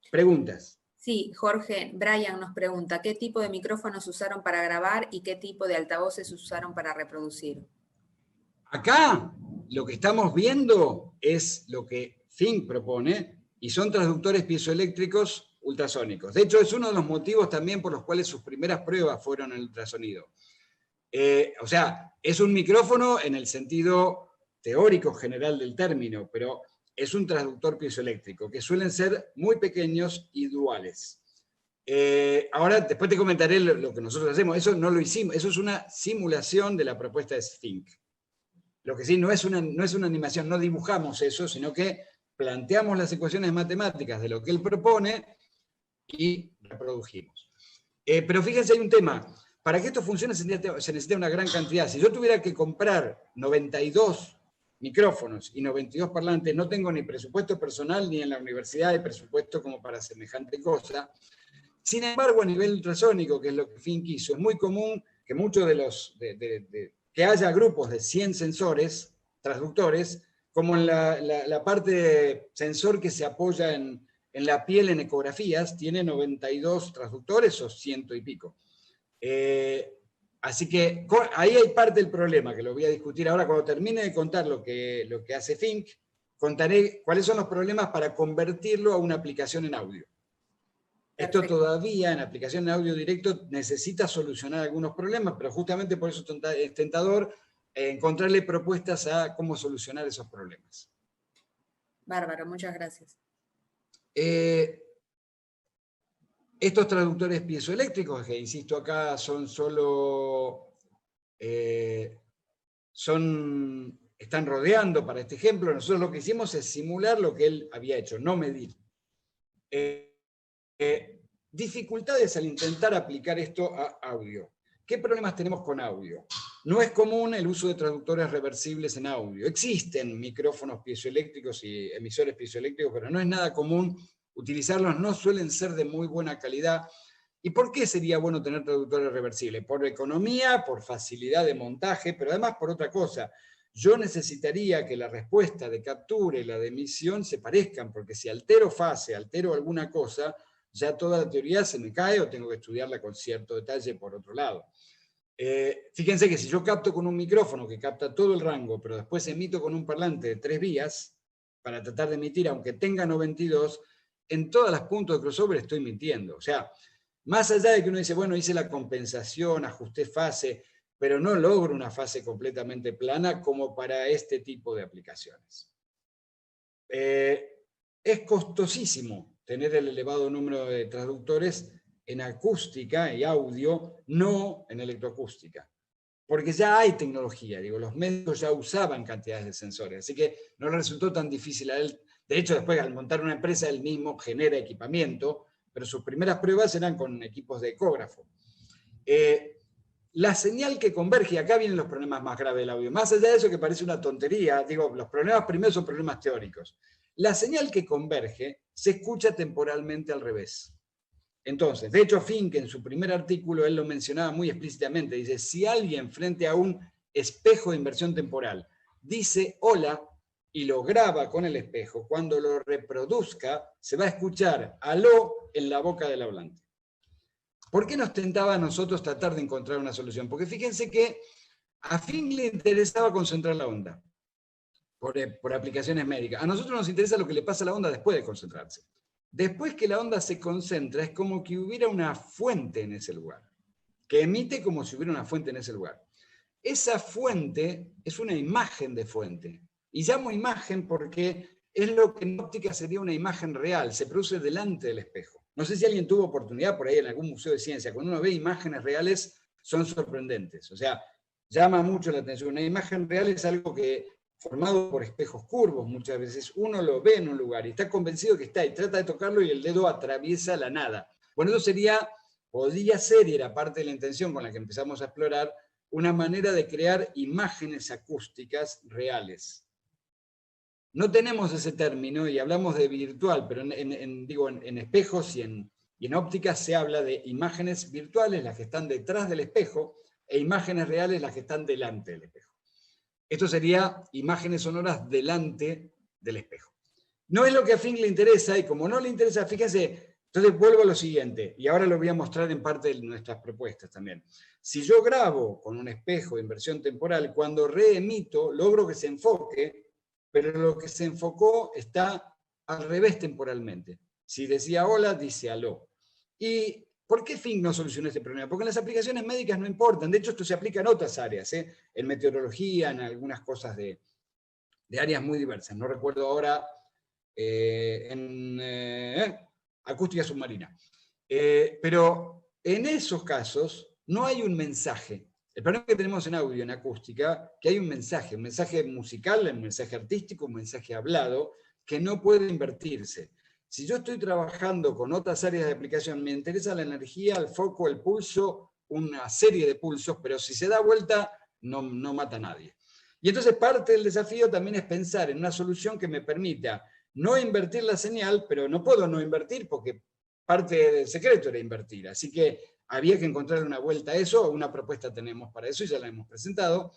¿Preguntas? Sí, Jorge, Brian nos pregunta, ¿qué tipo de micrófonos usaron para grabar y qué tipo de altavoces usaron para reproducir? Acá lo que estamos viendo es lo que Fink propone, y son transductores piezoeléctricos ultrasónicos. De hecho, es uno de los motivos también por los cuales sus primeras pruebas fueron en ultrasonido. O sea, es un micrófono en el sentido teórico general del término, pero es un transductor piezoeléctrico, que suelen ser muy pequeños y duales. Ahora, después te comentaré lo que nosotros hacemos. Eso no lo hicimos, eso es una simulación de la propuesta de Fink. Lo que sí, no es una animación, no dibujamos eso, sino que planteamos las ecuaciones matemáticas de lo que él propone y reprodujimos. Pero fíjense, hay un tema. Para que esto funcione se necesita una gran cantidad. Si yo tuviera que comprar 92 micrófonos y 92 parlantes, no tengo ni presupuesto personal, ni en la universidad hay presupuesto como para semejante cosa. Sin embargo, a nivel ultrasónico, que es lo que Fink hizo, es muy común que muchos de los... que haya grupos de 100 sensores, transductores, como en la parte de sensor que se apoya en la piel en ecografías, tiene 92 transductores o 100 y pico. Así que ahí hay parte del problema, que lo voy a discutir ahora. Cuando termine de contar lo que hace Fink, contaré cuáles son los problemas para convertirlo a una aplicación en audio. Esto todavía en aplicación de audio directo necesita solucionar algunos problemas, pero justamente por eso es tentador encontrarle propuestas a cómo solucionar esos problemas. Bárbaro, muchas gracias. Estos traductores piezoeléctricos, que insisto acá, son solo... están rodeando para este ejemplo. Nosotros lo que hicimos es simular lo que él había hecho, no medir. Dificultades al intentar aplicar esto a audio. ¿Qué problemas tenemos con audio? No es común el uso de traductores reversibles en audio. Existen micrófonos piezoeléctricos y emisores piezoeléctricos, pero no es nada común utilizarlos, no suelen ser de muy buena calidad. ¿Y por qué sería bueno tener traductores reversibles? Por economía, por facilidad de montaje, pero además por otra cosa. Yo necesitaría que la respuesta de captura y la de emisión se parezcan, porque si altero fase, altero alguna cosa, ya toda la teoría se me cae o tengo que estudiarla con cierto detalle por otro lado. Fíjense que si yo capto con un micrófono que capta todo el rango, pero después emito con un parlante de 3 vías, para tratar de emitir, aunque tenga 92, en todas las puntos de crossover estoy mintiendo. O sea, más allá de que uno dice, bueno, hice la compensación, ajusté fase, pero no logro una fase completamente plana como para este tipo de aplicaciones. Es costosísimo tener el elevado número de transductores en acústica y audio, no en electroacústica. Porque ya hay tecnología, digo, los médicos ya usaban cantidades de sensores, así que no le resultó tan difícil a él. De hecho, después al montar una empresa, él mismo genera equipamiento, pero sus primeras pruebas eran con equipos de ecógrafo. La señal que converge, y acá vienen los problemas más graves del audio, más allá de eso que parece una tontería, digo, los problemas primero son problemas teóricos. La señal que converge se escucha temporalmente al revés. Entonces, de hecho, Fink en su primer artículo, él lo mencionaba muy explícitamente, dice, si alguien frente a un espejo de inversión temporal dice hola y lo graba con el espejo, cuando lo reproduzca, se va a escuchar aló en la boca del hablante. ¿Por qué nos tentaba a nosotros tratar de encontrar una solución? Porque fíjense que a Fink le interesaba concentrar la onda por aplicaciones médicas. A nosotros nos interesa lo que le pasa a la onda después de concentrarse. Después que la onda se concentra, es como que hubiera una fuente en ese lugar, que emite como si hubiera una fuente en ese lugar. Esa fuente es una imagen de fuente. Y llamo imagen porque es lo que en óptica sería una imagen real, se produce delante del espejo. No sé si alguien tuvo oportunidad por ahí en algún museo de ciencia, cuando uno ve imágenes reales son sorprendentes. O sea, llama mucho la atención. Una imagen real es algo que formado por espejos curvos muchas veces, uno lo ve en un lugar y está convencido que está y trata de tocarlo y el dedo atraviesa la nada. Bueno, eso podría ser, y era parte de la intención con la que empezamos a explorar, una manera de crear imágenes acústicas reales. No tenemos ese término y hablamos de virtual, pero en espejos y en óptica se habla de imágenes virtuales, las que están detrás del espejo, e imágenes reales, las que están delante del espejo. Esto sería imágenes sonoras delante del espejo. No es lo que a Fink le interesa, y como no le interesa, fíjense, entonces vuelvo a lo siguiente, y ahora lo voy a mostrar en parte de nuestras propuestas también. Si yo grabo con un espejo de inversión temporal, cuando reemito, logro que se enfoque, pero lo que se enfocó está al revés temporalmente. Si decía hola, dice aló. ¿Y por qué Fink no solucionó este problema? Porque en las aplicaciones médicas no importan. De hecho, esto se aplica en otras áreas, en meteorología, en algunas cosas de áreas muy diversas. No recuerdo ahora, en acústica submarina. Pero en esos casos no hay un mensaje. El problema que tenemos en audio, en acústica, que hay un mensaje musical, un mensaje artístico, un mensaje hablado, que no puede invertirse. Si yo estoy trabajando con otras áreas de aplicación, me interesa la energía, el foco, el pulso, una serie de pulsos, pero si se da vuelta, no mata a nadie. Y entonces parte del desafío también es pensar en una solución que me permita no invertir la señal, pero no puedo no invertir porque parte del secreto era invertir. Así que había que encontrar una vuelta a eso, una propuesta tenemos para eso y ya la hemos presentado.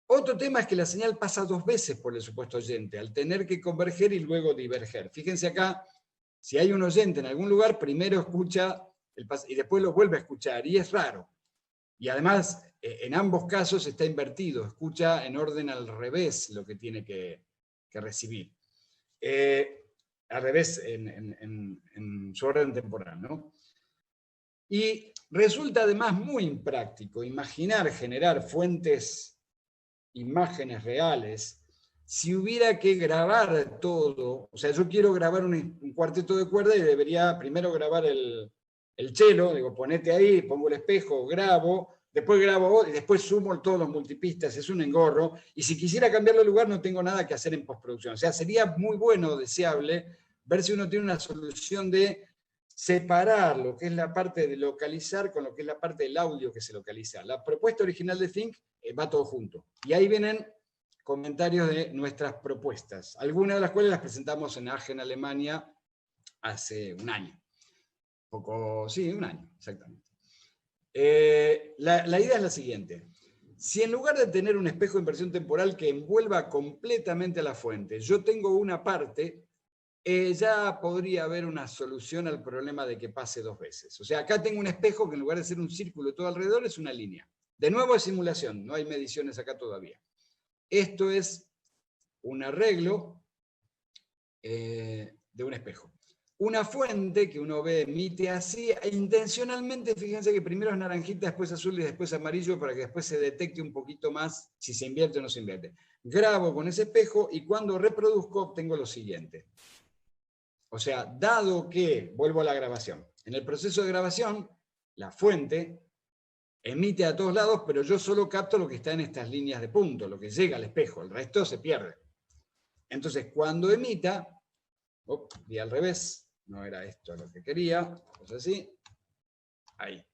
Otro tema es que la señal pasa 2 veces por el supuesto oyente, al tener que converger y luego diverger. Fíjense acá, si hay un oyente en algún lugar, primero escucha y después lo vuelve a escuchar, y es raro. Y además, en ambos casos está invertido, escucha en orden al revés lo que tiene que recibir. Al revés en su orden temporal, ¿no? Y resulta además muy impráctico imaginar generar fuentes, imágenes reales, si hubiera que grabar todo. O sea, yo quiero grabar un cuarteto de cuerda y debería primero grabar el cello, digo, ponete ahí, pongo el espejo, grabo, después grabo y después sumo todos los multipistas, es un engorro, y si quisiera cambiarlo de lugar no tengo nada que hacer en postproducción. O sea, sería muy bueno, deseable, ver si uno tiene una solución de separar lo que es la parte de localizar con lo que es la parte del audio que se localiza. La propuesta original de Fink va todo junto. Y ahí vienen comentarios de nuestras propuestas, algunas de las cuales las presentamos en Aachen, Alemania, hace un año. Sí, un año, exactamente. La idea es la siguiente. Si en lugar de tener un espejo de inversión temporal que envuelva completamente a la fuente, yo tengo una parte, ya podría haber una solución al problema de que pase 2 veces. O sea, acá tengo un espejo que en lugar de ser un círculo todo alrededor es una línea. De nuevo es simulación, no hay mediciones acá todavía. Esto es un arreglo de un espejo. Una fuente que uno ve emite así, e intencionalmente, fíjense que primero es naranjita, después azul y después amarillo, para que después se detecte un poquito más si se invierte o no se invierte. Grabo con ese espejo y cuando reproduzco obtengo lo siguiente. O sea, dado que, vuelvo a la grabación, en el proceso de grabación, la fuente emite a todos lados, pero yo solo capto lo que está en estas líneas de punto, lo que llega al espejo, el resto se pierde. Entonces, cuando emita, di al revés, no era esto lo que quería, pues así, ahí.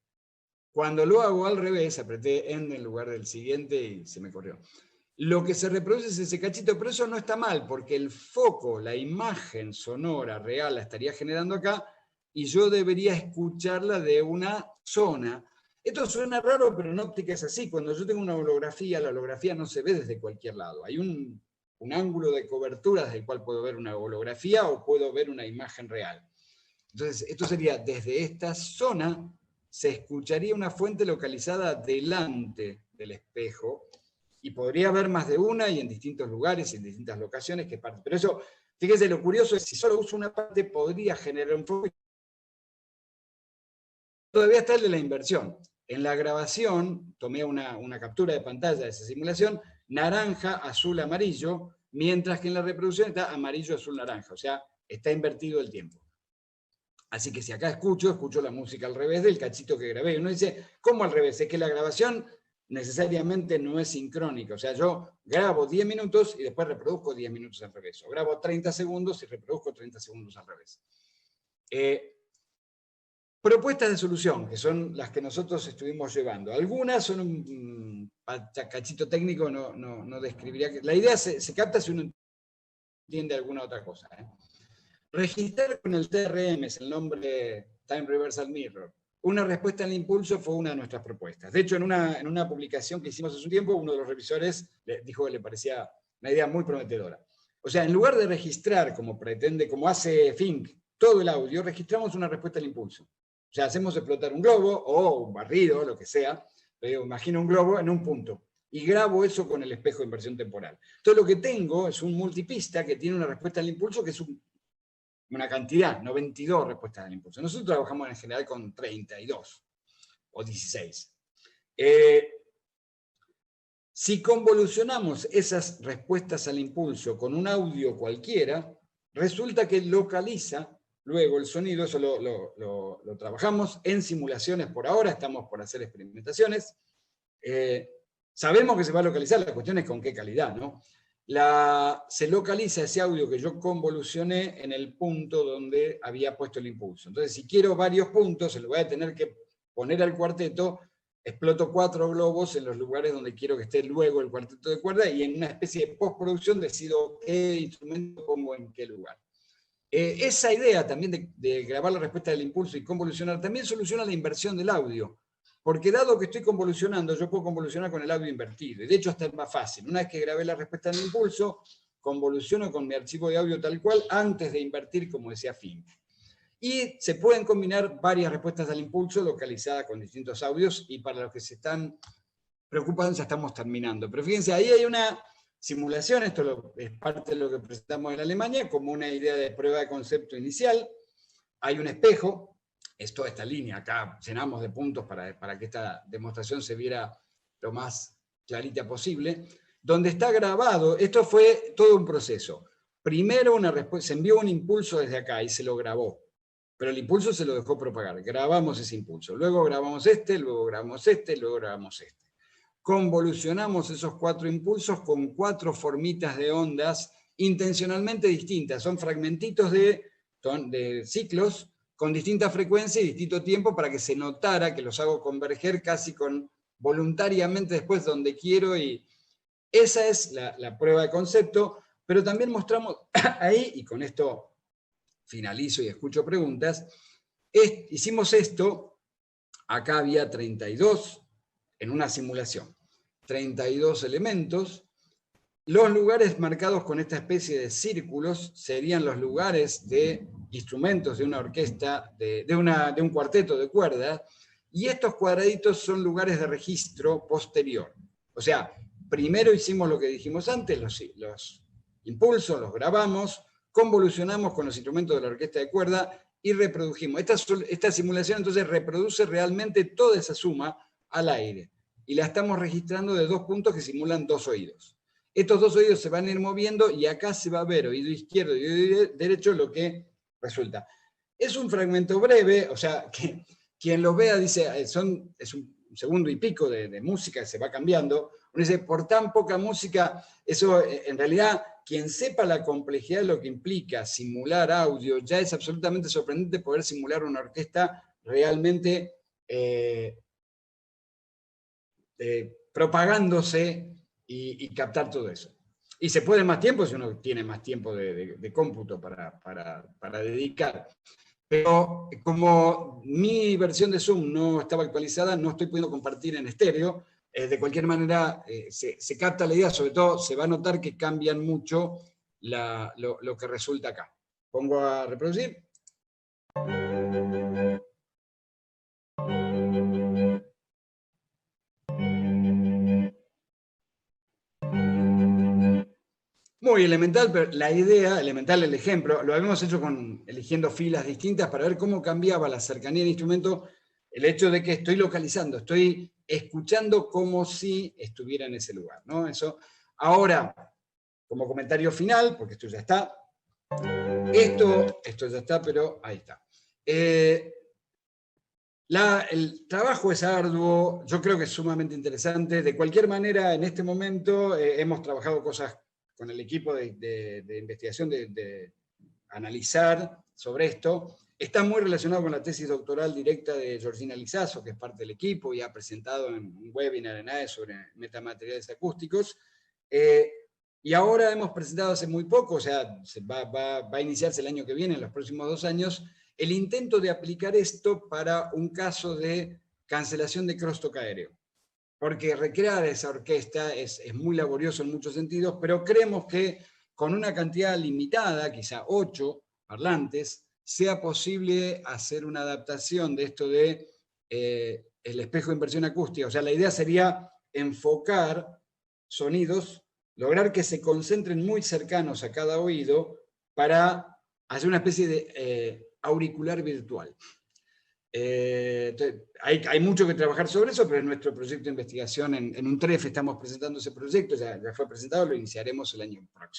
Cuando lo hago al revés, apreté End en lugar del siguiente y se me corrió. Lo que se reproduce es ese cachito, pero eso no está mal, porque el foco, la imagen sonora real la estaría generando acá, y yo debería escucharla de una zona. Esto suena raro, pero en óptica es así. Cuando yo tengo una holografía, la holografía no se ve desde cualquier lado. Hay un ángulo de cobertura desde el cual puedo ver una holografía o puedo ver una imagen real. Entonces, esto sería, desde esta zona, se escucharía una fuente localizada delante del espejo, y podría haber más de una y en distintos lugares y en distintas locaciones que parte. Pero eso, fíjense, lo curioso es que si solo uso una parte, podría generar un foco. Todavía está el de la inversión. En la grabación, tomé una captura de pantalla de esa simulación, naranja, azul, amarillo, mientras que en la reproducción está amarillo, azul, naranja. O sea, está invertido el tiempo. Así que si acá escucho la música al revés del cachito que grabé. Uno dice, ¿cómo al revés? Es que la grabación necesariamente no es sincrónica. O sea, yo grabo 10 minutos y después reproduzco 10 minutos al revés. O grabo 30 segundos y reproduzco 30 segundos al revés. Propuestas de solución, que son las que nosotros estuvimos llevando. Algunas son un cachito técnico, no describiría. La idea se capta si uno entiende alguna otra cosa. Registrar con el TRM, es el nombre Time Reversal Mirror. Una respuesta al impulso fue una de nuestras propuestas. De hecho, en una publicación que hicimos hace un tiempo, uno de los revisores dijo que le parecía una idea muy prometedora. O sea, en lugar de registrar, como hace Fink, todo el audio, registramos una respuesta al impulso. O sea, hacemos explotar un globo o un barrido, lo que sea, pero imagino un globo en un punto, y grabo eso con el espejo de inversión temporal. Entonces lo que tengo es un multipista que tiene una respuesta al impulso que es una cantidad, 92 respuestas al impulso. Nosotros trabajamos en general con 32 o 16. Si convolucionamos esas respuestas al impulso con un audio cualquiera, resulta que localiza luego el sonido. Eso lo trabajamos en simulaciones por ahora, estamos por hacer experimentaciones. Sabemos que se va a localizar, la cuestión es con qué calidad, ¿no? Se localiza ese audio que yo convolucioné en el punto donde había puesto el impulso. Entonces, si quiero varios puntos, se lo voy a tener que poner al cuarteto, exploto 4 globos en los lugares donde quiero que esté luego el cuarteto de cuerda, y en una especie de postproducción decido qué instrumento pongo en qué lugar. Esa idea también de grabar la respuesta del impulso y convolucionar también soluciona la inversión del audio. Porque dado que estoy convolucionando, yo puedo convolucionar con el audio invertido. Y de hecho, hasta es más fácil. Una vez que grabé la respuesta del impulso, convoluciono con mi archivo de audio tal cual antes de invertir, como decía Fink. Y se pueden combinar varias respuestas al impulso localizadas con distintos audios, y para los que se están preocupando ya estamos terminando. Pero fíjense, ahí hay una simulación, esto es parte de lo que presentamos en Alemania, como una idea de prueba de concepto inicial. Hay un espejo. Es toda esta línea, acá llenamos de puntos para que esta demostración se viera lo más clarita posible, donde está grabado. Esto fue todo un proceso. Primero se envió un impulso desde acá y se lo grabó, pero el impulso se lo dejó propagar. Grabamos ese impulso, luego grabamos este, luego grabamos este, luego grabamos este. Convolucionamos esos 4 impulsos con 4 formitas de ondas intencionalmente distintas. Son fragmentitos de ciclos con distinta frecuencia y distinto tiempo, para que se notara que los hago converger casi voluntariamente después donde quiero. Y esa es la prueba de concepto, pero también mostramos ahí, y con esto finalizo y escucho preguntas, hicimos esto, acá había 32 en una simulación, 32 elementos. Los lugares marcados con esta especie de círculos serían los lugares de instrumentos de una orquesta, de un cuarteto de cuerdas, y estos cuadraditos son lugares de registro posterior. O sea, primero hicimos lo que dijimos antes, los impulsos los grabamos, convolucionamos con los instrumentos de la orquesta de cuerda y reprodujimos. Esta simulación entonces reproduce realmente toda esa suma al aire. Y la estamos registrando de 2 puntos que simulan 2 oídos. Estos 2 oídos se van a ir moviendo y acá se va a ver oído izquierdo y oído derecho lo que resulta. Es un fragmento breve, o sea, que quien lo vea dice, es un segundo y pico de música, se va cambiando. Uno dice, por tan poca música, eso en realidad, quien sepa la complejidad de lo que implica simular audio, ya es absolutamente sorprendente poder simular una orquesta realmente propagándose y captar todo eso. Y se puede más tiempo si uno tiene más tiempo de cómputo para dedicar. Pero como mi versión de Zoom no estaba actualizada, no estoy pudiendo compartir en estéreo. De cualquier manera, se capta la idea, sobre todo se va a notar que cambian mucho lo que resulta acá. Pongo a reproducir. Muy elemental, pero la idea, elemental el ejemplo, lo habíamos hecho eligiendo filas distintas para ver cómo cambiaba la cercanía del instrumento, el hecho de que estoy localizando, estoy escuchando como si estuviera en ese lugar, ¿no? Eso. Ahora, como comentario final, porque esto ya está, esto ya está, pero ahí está. El trabajo es arduo, yo creo que es sumamente interesante. De cualquier manera, en este momento hemos trabajado cosas con el equipo de investigación, de analizar sobre esto. Está muy relacionado con la tesis doctoral directa de Georgina Lizazo, que es parte del equipo y ha presentado en un webinar en AE sobre metamateriales acústicos. Y ahora hemos presentado hace muy poco, o sea, va a iniciarse el año que viene, en los próximos 2 años, el intento de aplicar esto para un caso de cancelación de crosstalk aéreo. Porque recrear esa orquesta es muy laborioso en muchos sentidos, pero creemos que con una cantidad limitada, quizá 8 parlantes, sea posible hacer una adaptación de esto de el espejo de inversión acústica. O sea, la idea sería enfocar sonidos, lograr que se concentren muy cercanos a cada oído para hacer una especie de auricular virtual. Hay mucho que trabajar sobre eso, pero en nuestro proyecto de investigación en un TREF estamos presentando ese proyecto, ya fue presentado, lo iniciaremos el año próximo.